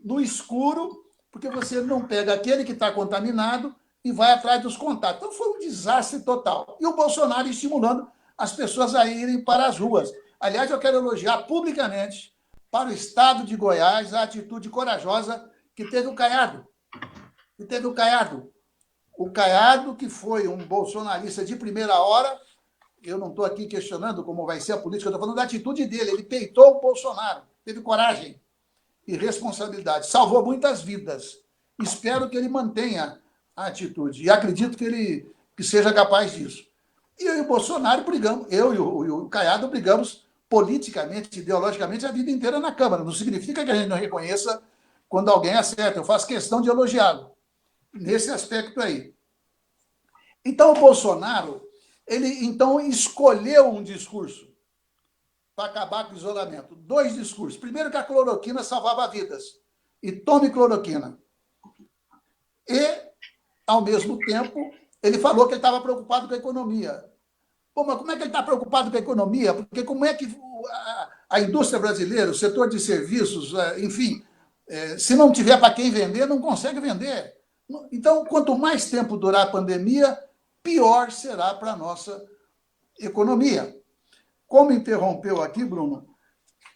no escuro, porque você não pega aquele que está contaminado e vai atrás dos contatos. Então, foi um desastre total. E o Bolsonaro estimulando as pessoas a irem para as ruas. Aliás, eu quero elogiar publicamente para o estado de Goiás a atitude corajosa que teve o Caiado. O Caiado, que foi um bolsonarista de primeira hora, eu não estou aqui questionando como vai ser a política, eu estou falando da atitude dele. Ele peitou o Bolsonaro, teve coragem e responsabilidade. Salvou muitas vidas. Espero que ele mantenha a atitude. E acredito que seja capaz disso. E eu e o Bolsonaro brigamos, eu e o Caiado brigamos politicamente, ideologicamente, a vida inteira na Câmara. Não significa que a gente não reconheça quando alguém acerta. Eu faço questão de elogiá-lo nesse aspecto aí. Então, o Bolsonaro, ele então escolheu um discurso para acabar com o isolamento. 2 discursos. Primeiro, que a cloroquina salvava vidas. E tome cloroquina. E, ao mesmo tempo, ele falou que ele estava preocupado com a economia. Pô, mas como é que ele está preocupado com a economia? Porque como é que a indústria brasileira, o setor de serviços, enfim, se não tiver para quem vender, não consegue vender. Então, quanto mais tempo durar a pandemia, pior será para a nossa economia. Como interrompeu aqui, Bruno,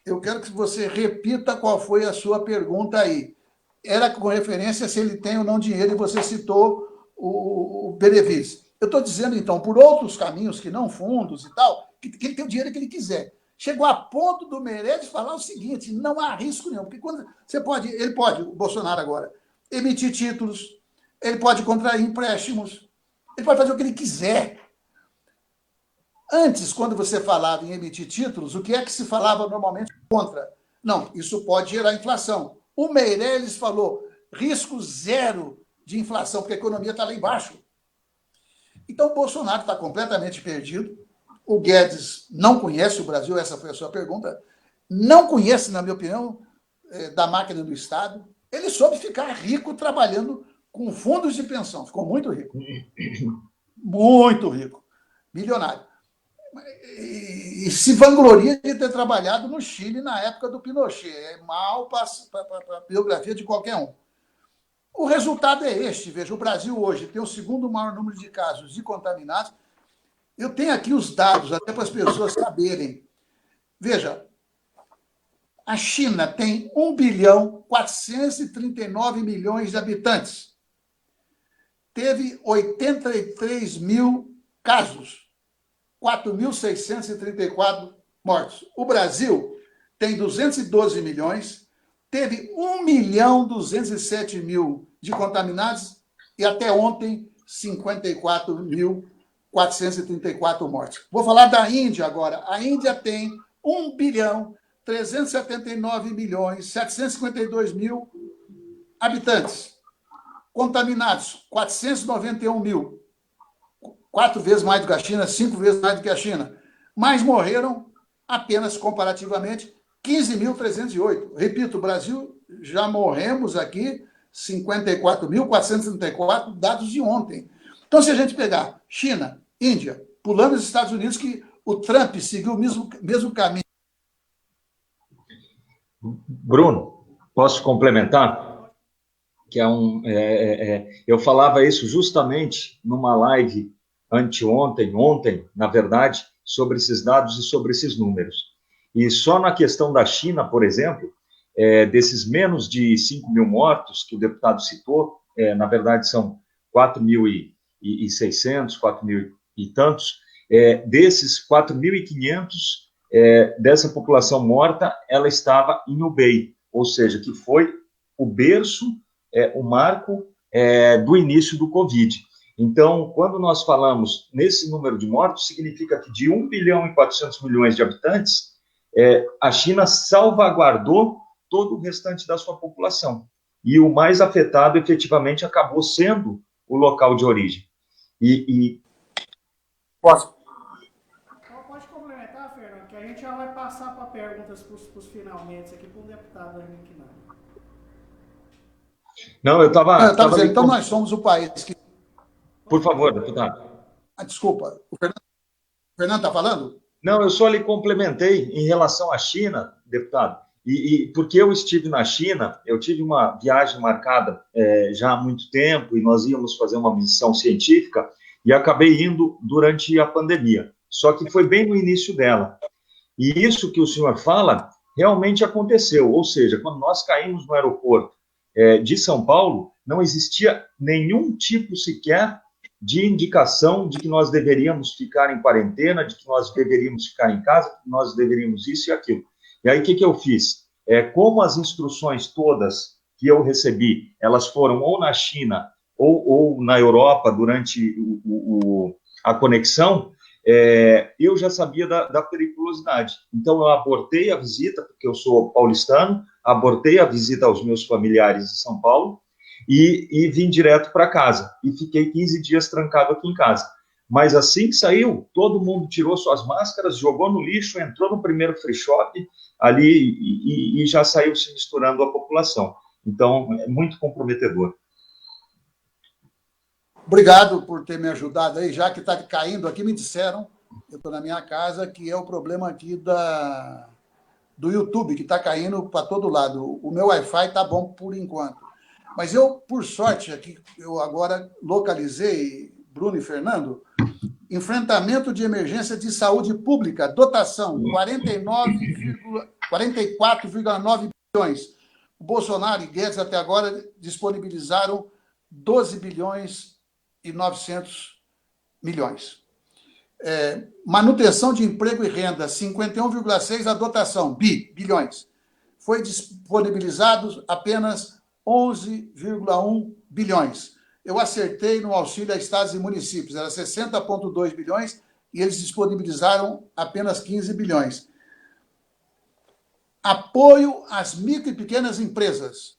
eu quero que você repita qual foi a sua pergunta aí. Era com referência se ele tem ou não dinheiro, e você citou o Benevides. Eu estou dizendo, então, por outros caminhos que não fundos e tal, que ele tem o dinheiro que ele quiser. Chegou a ponto do Meirelles falar o seguinte: não há risco nenhum, porque quando ele pode, o Bolsonaro agora, emitir títulos, ele pode contrair empréstimos, ele pode fazer o que ele quiser. Antes, quando você falava em emitir títulos, o que é que se falava normalmente contra? Não, isso pode gerar inflação. O Meirelles falou risco zero de inflação, porque a economia está lá embaixo. Então, o Bolsonaro está completamente perdido. O Guedes não conhece o Brasil, essa foi a sua pergunta. Não conhece, na minha opinião, da máquina do Estado. Ele soube ficar rico trabalhando com fundos de pensão. Ficou muito rico. Muito rico. Milionário. E se vangloria de ter trabalhado no Chile na época do Pinochet. É mal para a biografia de qualquer um. O resultado é este. Veja, o Brasil hoje tem o segundo maior número de casos de contaminados. Eu tenho aqui os dados, até para as pessoas saberem. Veja, a China tem 1.439 bilhões de habitantes. Teve 83 mil casos. 4.634 mortos. O Brasil tem 212 milhões, teve 1.207.000 de contaminados e até ontem 54.434 mortes. Vou falar da Índia agora. A Índia tem 1.379.752.000 habitantes. Contaminados, 491.000. 4 vezes mais do que a China, 5 vezes mais do que a China. Mas morreram apenas comparativamente 15.308. Repito, o Brasil já morremos aqui 54.434, dados de ontem. Então, se a gente pegar China, Índia, pulando os Estados Unidos, que o Trump seguiu o mesmo caminho. Bruno, posso complementar? Que eu falava isso justamente numa live ontem, na verdade, sobre esses dados e sobre esses números. E só na questão da China, por exemplo, desses menos de 5 mil mortos que o deputado citou, na verdade são 4.600, 4 mil e tantos, desses 4.500, dessa população morta, ela estava em Hubei, ou seja, que foi o berço, o marco do início do Covid. Então, quando nós falamos nesse número de mortos, significa que de 1 bilhão e 400 milhões de habitantes, a China salvaguardou todo o restante da sua população. E o mais afetado, efetivamente, acabou sendo o local de origem. Posso? Pode complementar, Fernando, que a gente já vai passar para perguntas para os finalmente aqui para o deputado Henrique Nara. Não, eu estava dizendo, então nós somos o país que... Por favor, deputado. Desculpa, o Fernando está falando? Não, eu só lhe complementei em relação à China, deputado, porque eu estive na China, eu tive uma viagem marcada já há muito tempo, e nós íamos fazer uma missão científica, e acabei indo durante a pandemia, só que foi bem no início dela. E isso que o senhor fala realmente aconteceu, ou seja, quando nós caímos no aeroporto de São Paulo, não existia nenhum tipo sequer de indicação de que nós deveríamos ficar em quarentena, de que nós deveríamos ficar em casa, que nós deveríamos isso e aquilo. E aí, o que eu fiz? Como as instruções todas que eu recebi, elas foram ou na China ou na Europa durante a conexão, eu já sabia da periculosidade. Então, eu abortei a visita, porque eu sou paulistano, abortei a visita aos meus familiares em São Paulo e vim direto para casa. E fiquei 15 dias trancado aqui em casa. Mas assim que saiu, todo mundo tirou suas máscaras, jogou no lixo, entrou no primeiro free shop ali e já saiu se misturando a população. Então, é muito comprometedor. Obrigado por ter me ajudado aí, já que está caindo aqui, me disseram, eu estou na minha casa, que é o problema aqui do YouTube, que está caindo para todo lado. O meu Wi-Fi está bom por enquanto. Mas eu, por sorte, aqui, eu agora localizei, Bruno e Fernando, enfrentamento de emergência de saúde pública, dotação 44,9 bilhões. O Bolsonaro e Guedes, até agora, disponibilizaram 12 bilhões e 900 milhões. Manutenção de emprego e renda, 51,6 a dotação, bilhões. Foi disponibilizados apenas 11,1 bilhões. Eu acertei no auxílio a estados e municípios, era 60,2 bilhões e eles disponibilizaram apenas 15 bilhões. Apoio às micro e pequenas empresas.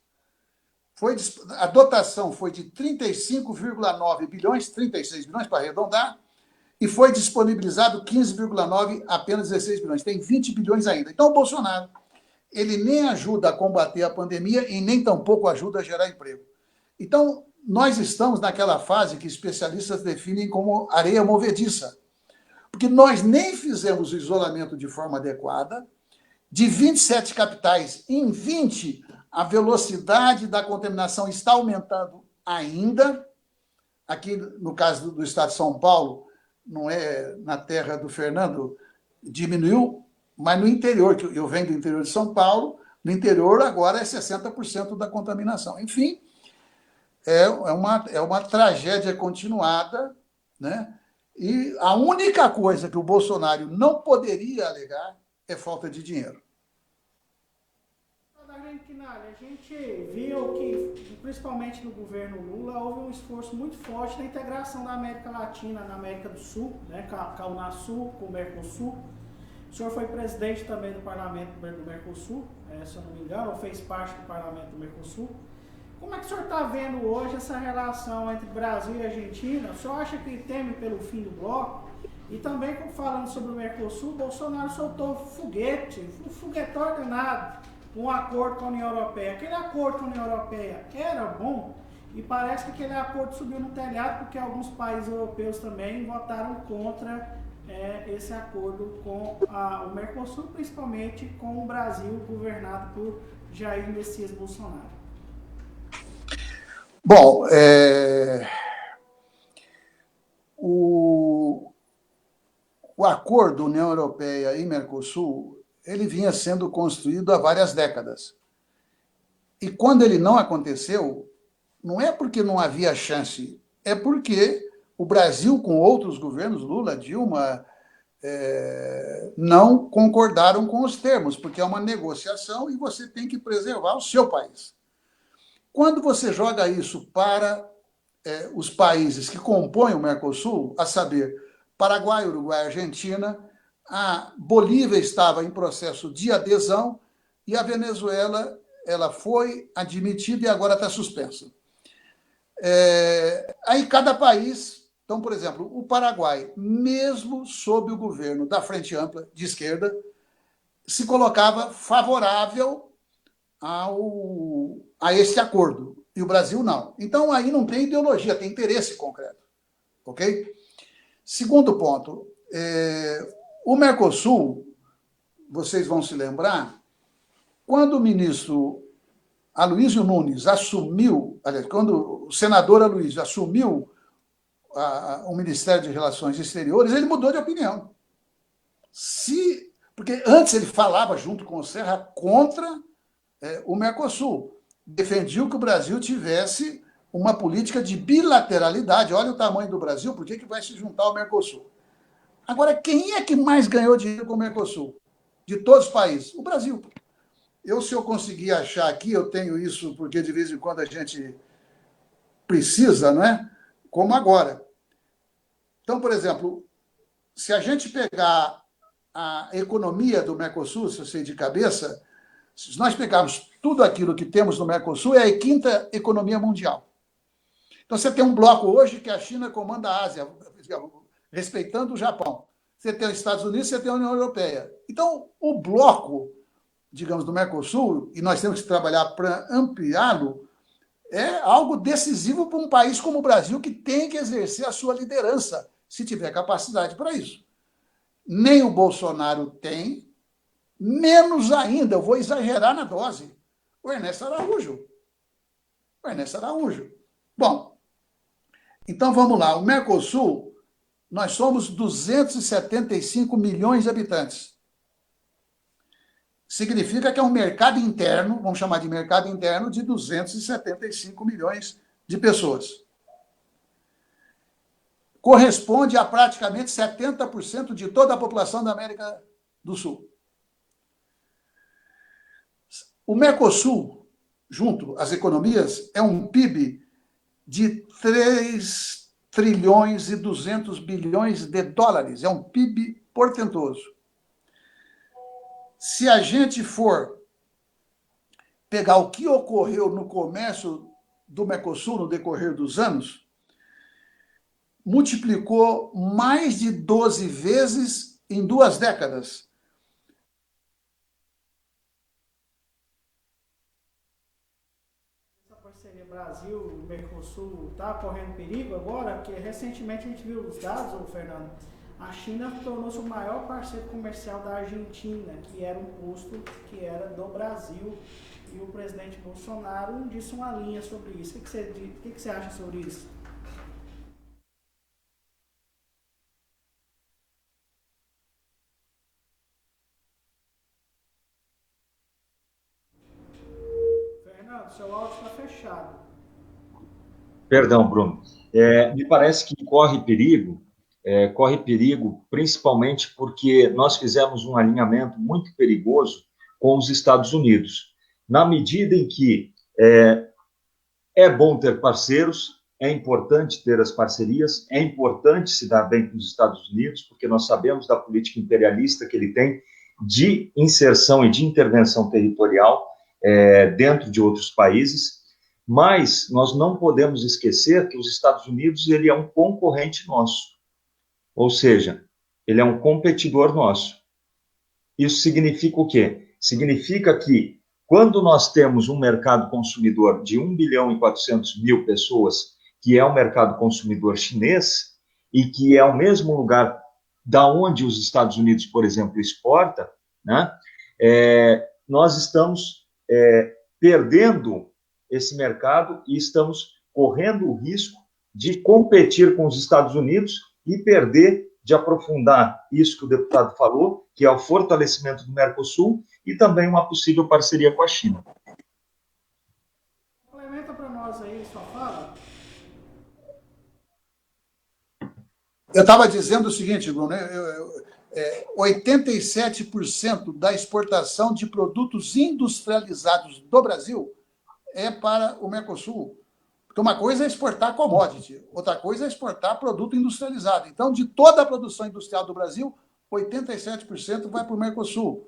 A dotação foi de 35,9 bilhões, 36 bilhões para arredondar, e foi disponibilizado 15,9, apenas 16 bilhões. Tem 20 bilhões ainda. Então, o Bolsonaro, ele nem ajuda a combater a pandemia e nem tampouco ajuda a gerar emprego. Então, nós estamos naquela fase que especialistas definem como areia movediça, porque nós nem fizemos o isolamento de forma adequada. De 27 capitais, em 20, a velocidade da contaminação está aumentando ainda. Aqui, no caso do estado de São Paulo, não é na terra do Fernando, diminuiu, mas no interior, que eu venho do interior de São Paulo, no interior agora é 60% da contaminação. Enfim, é uma tragédia continuada, né? E a única coisa que o Bolsonaro não poderia alegar é falta de dinheiro. A gente viu que, principalmente no governo Lula, houve um esforço muito forte na integração da América Latina, na América do Sul, né, com a Unasul, com o Mercosul. O senhor foi presidente também do parlamento do Mercosul, se eu não me engano, ou fez parte do parlamento do Mercosul. Como é que o senhor está vendo hoje essa relação entre Brasil e Argentina? O senhor acha que teme pelo fim do bloco? E também, falando sobre o Mercosul, Bolsonaro soltou um foguetório danado, um acordo com a União Europeia. Aquele acordo com a União Europeia era bom e parece que aquele acordo subiu no telhado porque alguns países europeus também votaram contra esse acordo com o Mercosul, principalmente com o Brasil, governado por Jair Messias Bolsonaro. Bom, o acordo União Europeia e Mercosul, ele vinha sendo construído há várias décadas. E quando ele não aconteceu, não é porque não havia chance, é porque o Brasil, com outros governos, Lula, Dilma, não concordaram com os termos, porque é uma negociação e você tem que preservar o seu país. Quando você joga isso para os países que compõem o Mercosul, a saber, Paraguai, Uruguai, Argentina, a Bolívia estava em processo de adesão e a Venezuela ela foi admitida e agora está suspensa. Aí cada país, então, por exemplo, o Paraguai, mesmo sob o governo da Frente Ampla de esquerda, se colocava favorável a esse acordo, e o Brasil não. Então, aí não tem ideologia, tem interesse concreto. Ok? Segundo ponto, o Mercosul, vocês vão se lembrar, quando o ministro Aloysio Nunes assumiu, aliás, quando o senador Aloysio assumiu o Ministério de Relações Exteriores, ele mudou de opinião. Porque antes ele falava, junto com o Serra, contra o Mercosul. Defendia que o Brasil tivesse uma política de bilateralidade. Olha o tamanho do Brasil, por que vai se juntar ao Mercosul? Agora, quem é que mais ganhou dinheiro com o Mercosul? De todos os países? O Brasil. Se eu conseguir achar aqui, eu tenho isso, porque de vez em quando a gente precisa, não é? Como agora. Então, por exemplo, se a gente pegar a economia do Mercosul, se eu sei de cabeça, se nós pegarmos tudo aquilo que temos no Mercosul, é a quinta economia mundial. Então, você tem um bloco hoje que a China comanda a Ásia, respeitando o Japão. Você tem os Estados Unidos, você tem a União Europeia. Então, o bloco, digamos, do Mercosul, e nós temos que trabalhar para ampliá-lo, é algo decisivo para um país como o Brasil, que tem que exercer a sua liderança, se tiver capacidade para isso. Nem o Bolsonaro tem, menos ainda, eu vou exagerar na dose, o Ernesto Araújo. O Ernesto Araújo. Bom, então vamos lá. O Mercosul, nós somos 275 milhões de habitantes. Significa que é um mercado interno, vamos chamar de mercado interno, de 275 milhões de pessoas. Corresponde a praticamente 70% de toda a população da América do Sul. O Mercosul, junto às economias, é um PIB de 3 trilhões e 200 bilhões de dólares. É um PIB portentoso. Se a gente for pegar o que ocorreu no comércio do Mercosul no decorrer dos anos, multiplicou mais de 12 vezes em 2 décadas. Essa parceria Brasil-Mercosul está correndo perigo agora? Porque recentemente a gente viu os dados, Fernando. A China tornou-se o maior parceiro comercial da Argentina, que era um posto que era do Brasil. E o presidente Bolsonaro disse uma linha sobre isso. O que você acha sobre isso? Fernando, seu áudio está fechado. Perdão, Bruno. Me parece que corre perigo principalmente porque nós fizemos um alinhamento muito perigoso com os Estados Unidos. Na medida em que é bom ter parceiros, é importante ter as parcerias, é importante se dar bem com os Estados Unidos, porque nós sabemos da política imperialista que ele tem de inserção e de intervenção territorial dentro de outros países, mas nós não podemos esquecer que os Estados Unidos ele é um concorrente nosso, ou seja, ele é um competidor nosso. Isso significa o quê? Significa que quando nós temos um mercado consumidor de 1 bilhão e 400 mil pessoas, que é o mercado consumidor chinês, e que é o mesmo lugar da onde os Estados Unidos, por exemplo, exporta, né? Nós estamos perdendo esse mercado e estamos correndo o risco de competir com os Estados Unidos e perder de aprofundar isso que o deputado falou, que é o fortalecimento do Mercosul e também uma possível parceria com a China. Complementa para nós aí sua fala. Eu estava dizendo o seguinte, Bruno, 87% da exportação de produtos industrializados do Brasil é para o Mercosul. Porque uma coisa é exportar commodity, outra coisa é exportar produto industrializado. Então, de toda a produção industrial do Brasil, 87% vai para o Mercosul.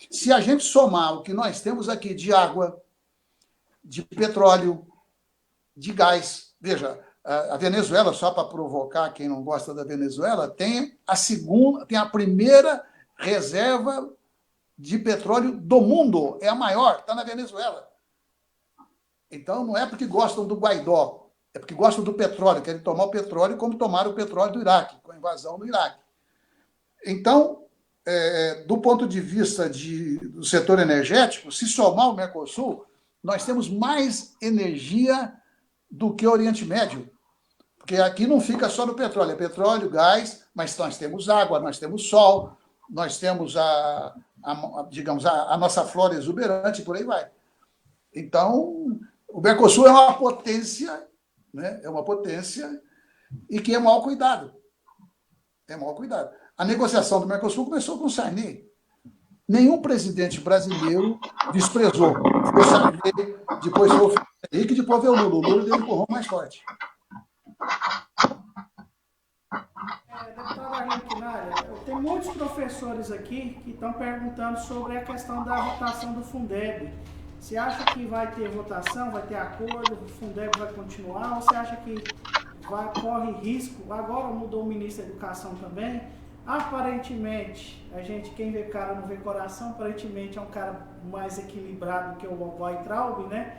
Se a gente somar o que nós temos aqui de água, de petróleo, de gás, veja, a Venezuela, só para provocar quem não gosta da Venezuela, tem a primeira reserva de petróleo do mundo, é a maior, está na Venezuela. Então, não é porque gostam do Guaidó, é porque gostam do petróleo, querem tomar o petróleo como tomaram o petróleo do Iraque, com a invasão do Iraque. Então, do ponto de vista do setor energético, se somar o Mercosul, nós temos mais energia do que o Oriente Médio. Porque aqui não fica só no petróleo, é petróleo, gás, mas nós temos água, nós temos sol, nós temos digamos, a nossa flora exuberante, por aí vai. Então, o Mercosul é uma potência, né? É uma potência e que é mal cuidado. É mal cuidado. A negociação do Mercosul começou com o Sarney. nenhum presidente brasileiro desprezou. Foi o Sarney, depois foi o Fernando Henrique, depois veio o Lula. O Lula deu um empurrão mais forte. Deputado Arlindo Quinalha, tem muitos professores aqui que estão perguntando sobre a questão da votação do Fundeb. Você acha que vai ter votação, vai ter acordo, o Fundeb vai continuar, ou você acha que corre risco? Agora mudou o ministro da Educação também. Aparentemente, quem vê cara não vê coração, aparentemente é um cara mais equilibrado que o Weintraub, né?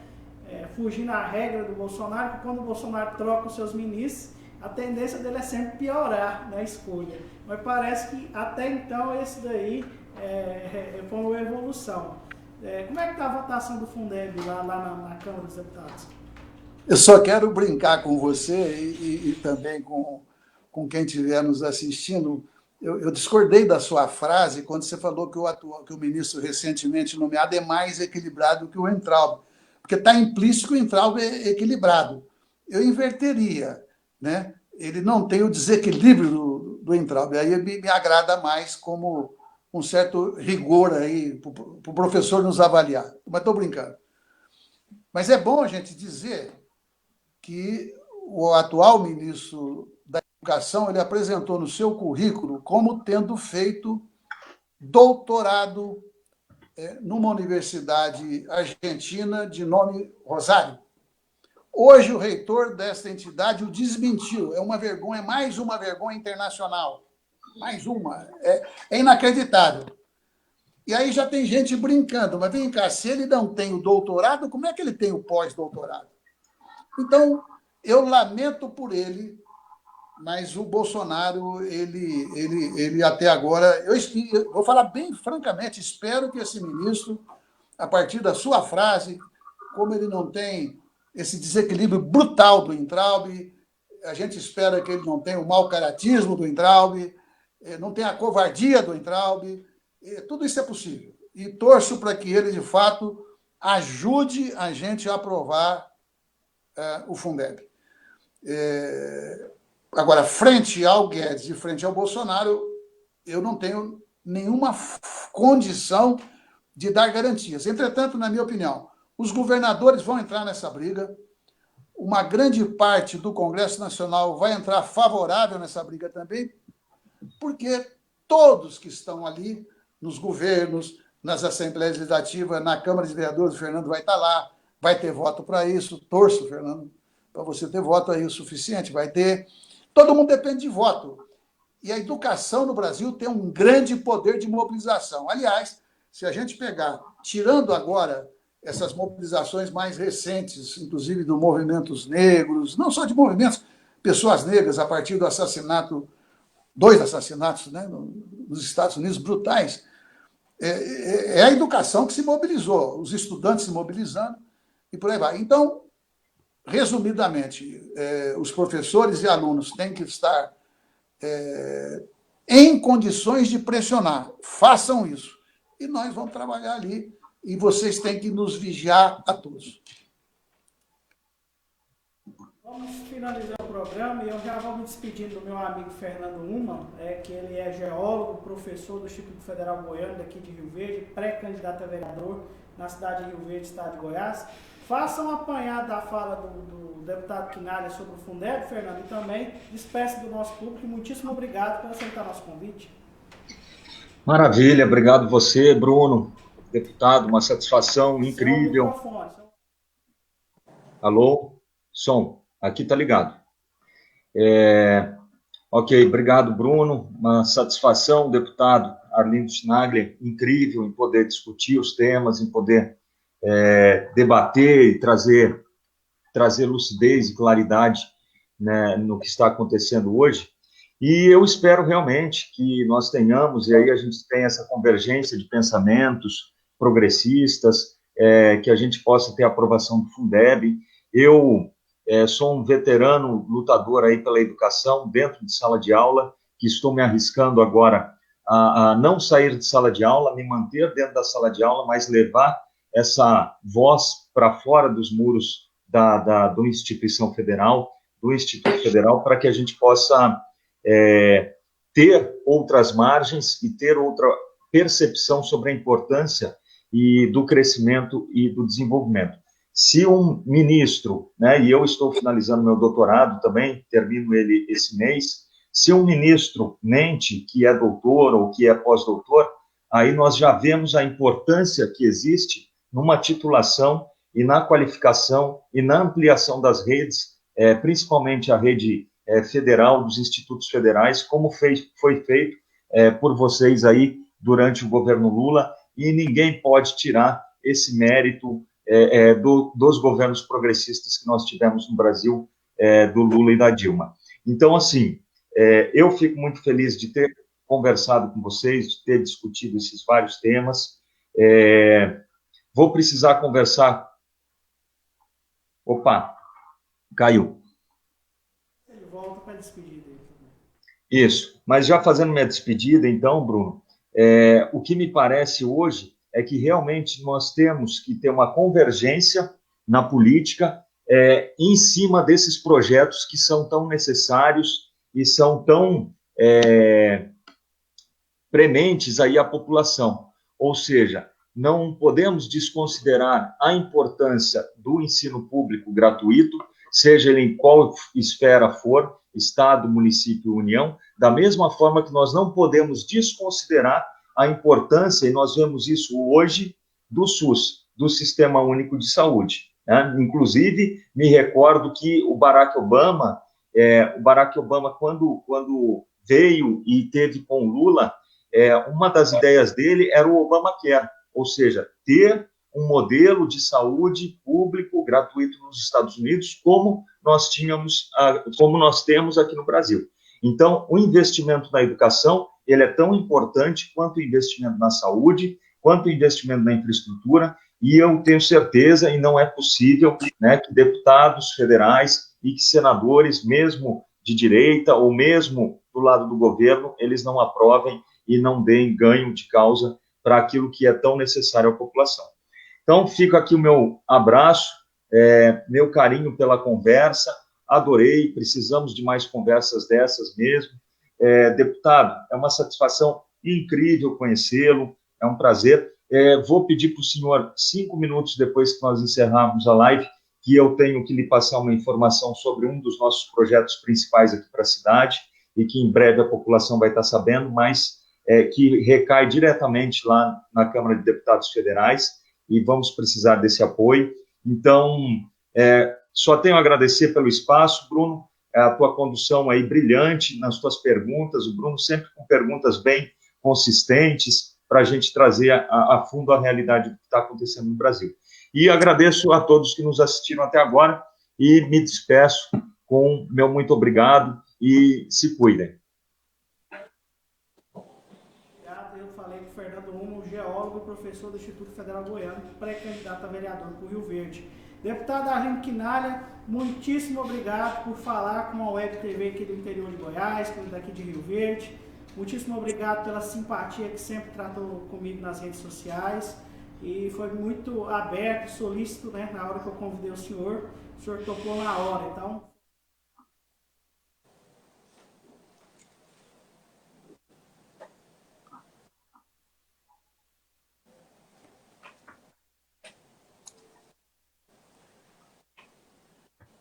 Fugindo à regra do Bolsonaro, que quando o Bolsonaro troca os seus ministros, a tendência dele é sempre piorar na escolha. Mas parece que até então esse daí foi uma evolução. Como é que está a votação do Fundeb lá na Câmara dos Deputados? Eu só quero brincar com você e também com quem estiver nos assistindo. Eu discordei da sua frase quando você falou que o ministro recentemente nomeado é mais equilibrado que o Weintraub, porque está implícito que o Weintraub é equilibrado. Eu inverteria, né? Ele não tem o desequilíbrio do Weintraub, aí me agrada mais como um certo rigor aí para o professor nos avaliar. Mas estou brincando. Mas é bom a gente dizer que o atual ministro da Educação ele apresentou no seu currículo como tendo feito doutorado numa universidade argentina de nome Rosário. Hoje, o reitor desta entidade o desmentiu. É uma vergonha, mais uma vergonha internacional. Mais uma. É inacreditável. E aí já tem gente brincando. Mas vem cá, se ele não tem o doutorado, como é que ele tem o pós-doutorado? Então, eu lamento por ele, mas o Bolsonaro, ele até agora... Eu vou falar bem francamente, espero que esse ministro, a partir da sua frase, como ele não tem esse desequilíbrio brutal do Weintraub, a gente espera que ele não tenha o mau caratismo do Weintraub, não tenha a covardia do Weintraub, tudo isso é possível. E torço para que ele, de fato, ajude a gente a aprovar o Fundeb. Agora, frente ao Guedes e frente ao Bolsonaro, eu não tenho nenhuma condição de dar garantias. Entretanto, na minha opinião, os governadores vão entrar nessa briga, uma grande parte do Congresso Nacional vai entrar favorável nessa briga também, porque todos que estão ali, nos governos, nas Assembleias Legislativas, na Câmara de Vereadores, o Fernando vai estar lá, vai ter voto para isso, torço, Fernando, para você ter voto aí o suficiente, vai ter. Todo mundo depende de voto. E a educação no Brasil tem um grande poder de mobilização. Aliás, se a gente pegar, tirando agora essas mobilizações mais recentes, inclusive dos movimentos negros, não só de movimentos, pessoas negras, a partir do assassinato, 2 assassinatos, né, nos Estados Unidos, brutais, é a educação que se mobilizou, os estudantes se mobilizando e por aí vai. Então, resumidamente, os professores e alunos têm que estar em condições de pressionar. Façam isso. E nós vamos trabalhar ali e vocês têm que nos vigiar a todos. Vamos finalizar o programa e eu já vou me despedindo do meu amigo Fernando Uman, que ele é geólogo, professor do Instituto Federal Goiano, daqui de Rio Verde, pré-candidato a vereador na cidade de Rio Verde, estado de Goiás. Faça um apanhado da fala do deputado Quinalha sobre o Fundeb, Fernando, e também despeça do nosso público. Muitíssimo obrigado por aceitar nosso convite. Maravilha, obrigado você, Bruno, deputado, uma satisfação incrível. Alô? Som, aqui tá ligado. Ok, obrigado, Bruno, uma satisfação, deputado Arlindo Quinalha, incrível em poder discutir os temas, em poder debater e trazer lucidez e claridade, né, no que está acontecendo hoje. E eu espero realmente que nós tenhamos, e aí a gente tem essa convergência de pensamentos progressistas, que a gente possa ter a aprovação do Fundeb. Eu sou um veterano lutador aí pela educação dentro de sala de aula, que estou me arriscando agora a não sair de sala de aula, me manter dentro da sala de aula, mas levar essa voz para fora dos muros do Instituto Federal, para que a gente possa ter outras margens e ter percepção sobre a importância e do crescimento e do desenvolvimento. Se um ministro, né, e eu estou finalizando meu doutorado também, termino ele esse mês, se um ministro mente que é doutor ou que é pós-doutor, aí nós já vemos a importância que existe numa titulação e na qualificação e na ampliação das redes, principalmente a rede federal, dos institutos federais, como foi feito por vocês aí durante o governo Lula, e ninguém pode tirar esse mérito dos governos progressistas que nós tivemos no Brasil, do Lula e da Dilma. Então, assim, eu fico muito feliz de ter conversado com vocês, de ter discutido esses vários temas. Vou precisar conversar... Opa, caiu. Ele volta para a despedida. Isso, mas já fazendo minha despedida, então, Bruno, o que me parece hoje é que realmente nós temos que ter uma convergência na política em cima desses projetos que são tão necessários e são tão prementes aí à população. Ou seja, não podemos desconsiderar a importância do ensino público gratuito, seja ele em qual esfera for, Estado, município, União, da mesma forma que nós não podemos desconsiderar a importância, e nós vemos isso hoje, do SUS, do Sistema Único de Saúde. Né? Inclusive, me recordo que o Barack Obama, quando veio e teve com o Lula, uma das ideias dele era o Obamacare, ou seja, ter um modelo de saúde público gratuito nos Estados Unidos, como nós temos aqui no Brasil. Então, o investimento na educação, ele é tão importante quanto o investimento na saúde, quanto o investimento na infraestrutura, e eu tenho certeza, e não é possível, né, que deputados federais e que senadores, mesmo de direita ou mesmo do lado do governo, eles não aprovem e não deem ganho de causa para aquilo que é tão necessário à população. Então, fica aqui o meu abraço, meu carinho pela conversa, adorei, precisamos de mais conversas dessas mesmo. Deputado, é uma satisfação incrível conhecê-lo, é um prazer. Vou pedir para o senhor, 5 minutos depois que nós encerrarmos a live, que eu tenho que lhe passar uma informação sobre um dos nossos projetos principais aqui para a cidade, e que em breve a população vai estar sabendo, mas que recai diretamente lá na Câmara de Deputados Federais, e vamos precisar desse apoio. Então, só tenho a agradecer pelo espaço, Bruno, a tua condução aí brilhante nas tuas perguntas, o Bruno sempre com perguntas bem consistentes para a gente trazer a fundo a realidade do que está acontecendo no Brasil. E agradeço a todos que nos assistiram até agora e me despeço com meu muito obrigado e se cuidem. Eu falei com o Fernando Humo, geólogo e professor do Instituto Federal Goiano, pré-candidato a vereador por Rio Verde. Deputado Arlindo Quinalha, muitíssimo obrigado por falar com a Web TV aqui do interior de Goiás, daqui de Rio Verde. Muitíssimo obrigado pela simpatia que sempre tratou comigo nas redes sociais. E foi muito aberto, solícito, né, na hora que eu convidei o senhor topou na hora, então...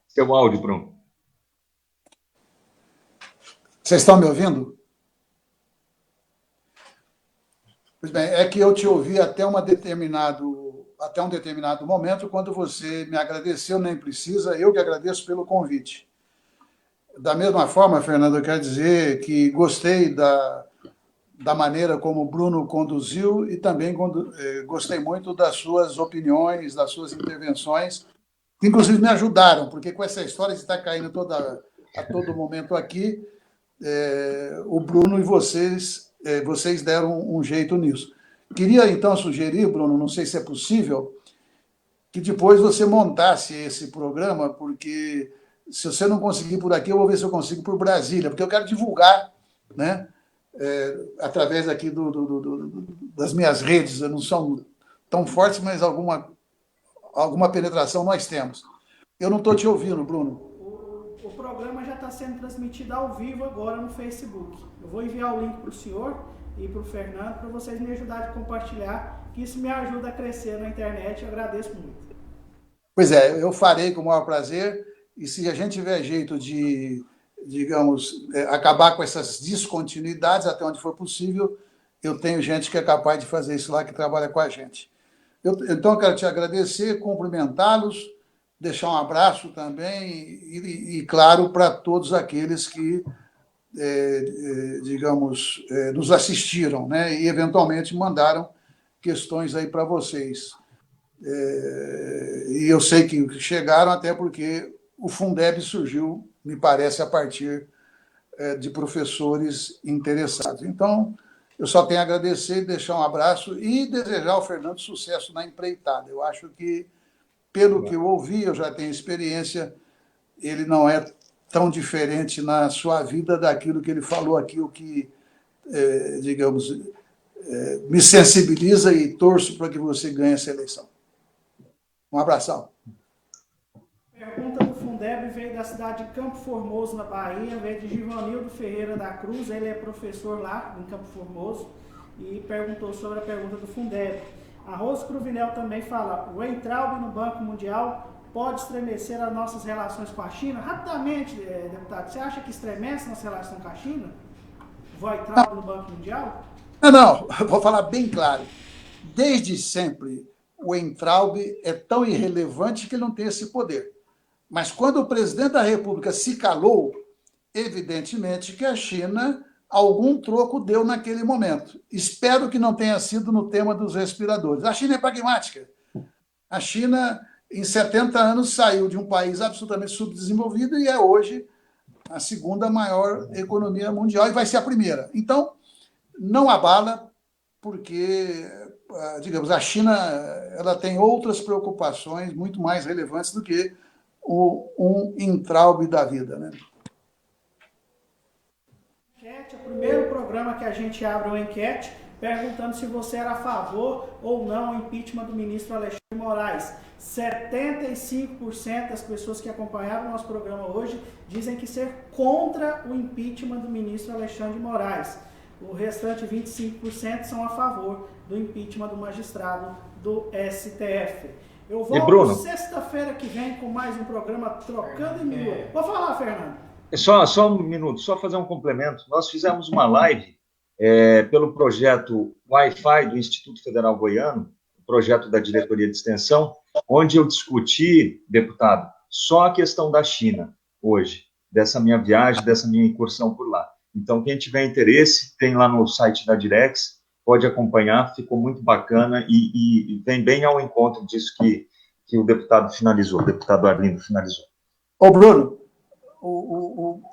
Seu áudio, Bruno. Vocês estão me ouvindo? Pois bem, é que eu te ouvi até um determinado momento, quando você me agradeceu, nem precisa, eu que agradeço pelo convite. Da mesma forma, Fernando, eu quero dizer que gostei da maneira como o Bruno conduziu e também gostei muito das suas opiniões, das suas intervenções, que inclusive me ajudaram, porque com essa história de estar caindo a todo momento aqui, o Bruno e vocês deram um jeito nisso. Queria, então, sugerir, Bruno, não sei se é possível, que depois você montasse esse programa, porque se você não conseguir por aqui, eu vou ver se eu consigo por Brasília, porque eu quero divulgar, né, através aqui das minhas redes, não são tão fortes, mas alguma penetração nós temos. Eu não estou te ouvindo, Bruno. O programa já está sendo transmitido ao vivo agora no Facebook. Eu vou enviar o link para o senhor e para o Fernando, para vocês me ajudarem a compartilhar, que isso me ajuda a crescer na internet, eu agradeço muito. Pois é, eu farei com o maior prazer, e se a gente tiver jeito de, digamos, acabar com essas descontinuidades até onde for possível, eu tenho gente que é capaz de fazer isso lá, que trabalha com a gente. Então, eu quero te agradecer, cumprimentá-los, deixar um abraço também, e claro, para todos aqueles que, digamos, nos assistiram, né, e eventualmente mandaram questões aí para vocês. E eu sei que chegaram até porque o Fundeb surgiu, me parece, a partir de professores interessados. Então, eu só tenho a agradecer, deixar um abraço e desejar ao Fernando sucesso na empreitada. Eu acho que, pelo que eu ouvi, eu já tenho experiência, ele não é tão diferente na sua vida daquilo que ele falou aqui, o que, digamos, me sensibiliza e torço para que você ganhe essa eleição. Um abração. Pergunta do Fundeb veio da cidade de Campo Formoso, na Bahia, veio de Givanildo Ferreira da Cruz, ele é professor lá em Campo Formoso, e perguntou sobre a pergunta do Fundeb. A Rose Cruvinel também fala, o Weintraub no Banco Mundial pode estremecer as nossas relações com a China? Rapidamente, deputado, você acha que estremece nossa relação com a China? O Weintraub no Banco Mundial? Não, vou falar bem claro. Desde sempre, o Weintraub é tão irrelevante que ele não tem esse poder. Mas quando o presidente da República se calou, evidentemente que a China algum troco deu naquele momento. Espero que não tenha sido no tema dos respiradores. A China é pragmática. A China, em 70 anos, saiu de um país absolutamente subdesenvolvido e é hoje a segunda maior economia mundial e vai ser a primeira. Então, não abala, porque, digamos, a China ela tem outras preocupações muito mais relevantes do que um Weintraub da vida, né? Enquete, é o primeiro programa que a gente abre uma enquete perguntando se você era a favor ou não do impeachment do ministro Alexandre de Moraes. 75% das pessoas que acompanharam o nosso programa hoje dizem que ser contra o impeachment do ministro Alexandre de Moraes. O restante 25% são a favor do impeachment do magistrado do STF. Eu volto sexta-feira que vem com mais um programa Trocando em Mil. Vou falar, Fernando. Só um minuto, só fazer um complemento. Nós fizemos uma live pelo projeto Wi-Fi do Instituto Federal Goiano, projeto da Diretoria de Extensão, onde eu discuti, deputado, só a questão da China hoje, dessa minha viagem, dessa minha incursão por lá. Então, quem tiver interesse, tem lá no site da Direx, pode acompanhar, ficou muito bacana e vem bem ao encontro disso que o deputado finalizou, o deputado Arlindo finalizou. Ô, Bruno,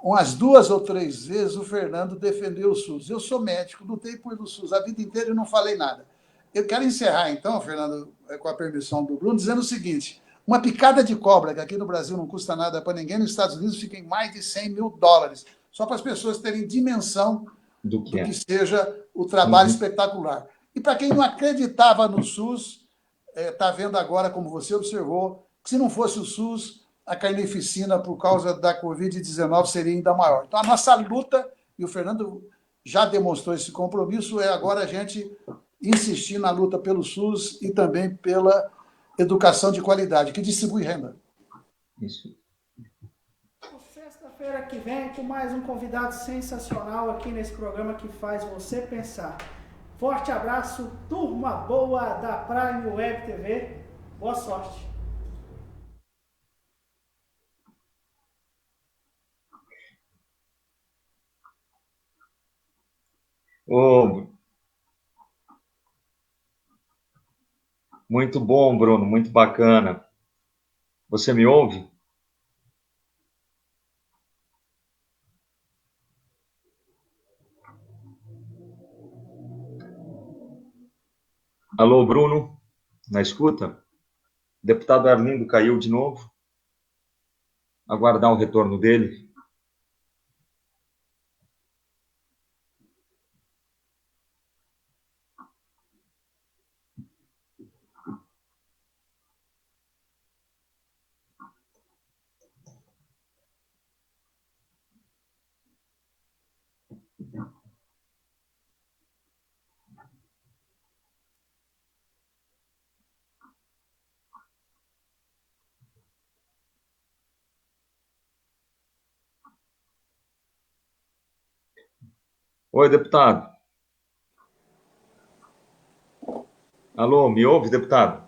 umas 2 ou 3 vezes o Fernando defendeu o SUS. Eu sou médico, lutei pelo SUS a vida inteira e não falei nada. Eu quero encerrar, então, Fernando, com a permissão do Bruno, dizendo o seguinte: uma picada de cobra, que aqui no Brasil não custa nada para ninguém, nos Estados Unidos fica em mais de $100 mil, só para as pessoas terem dimensão do que seja o trabalho espetacular. E para quem não acreditava no SUS, está vendo agora, como você observou, que se não fosse o SUS, a carnificina por causa da Covid-19 seria ainda maior. Então, a nossa luta, e o Fernando já demonstrou esse compromisso, é agora a gente insistir na luta pelo SUS e também pela educação de qualidade, que distribui renda. Isso. Sexta-feira que vem, com mais um convidado sensacional aqui nesse programa que faz você pensar. Forte abraço, turma boa da Prime Web TV. Boa sorte. Muito bom, Bruno, muito bacana. Você me ouve? Alô, Bruno, na escuta? Deputado Arlindo caiu de novo. Aguardar o retorno dele. Oi, deputado. Alô, me ouve, deputado?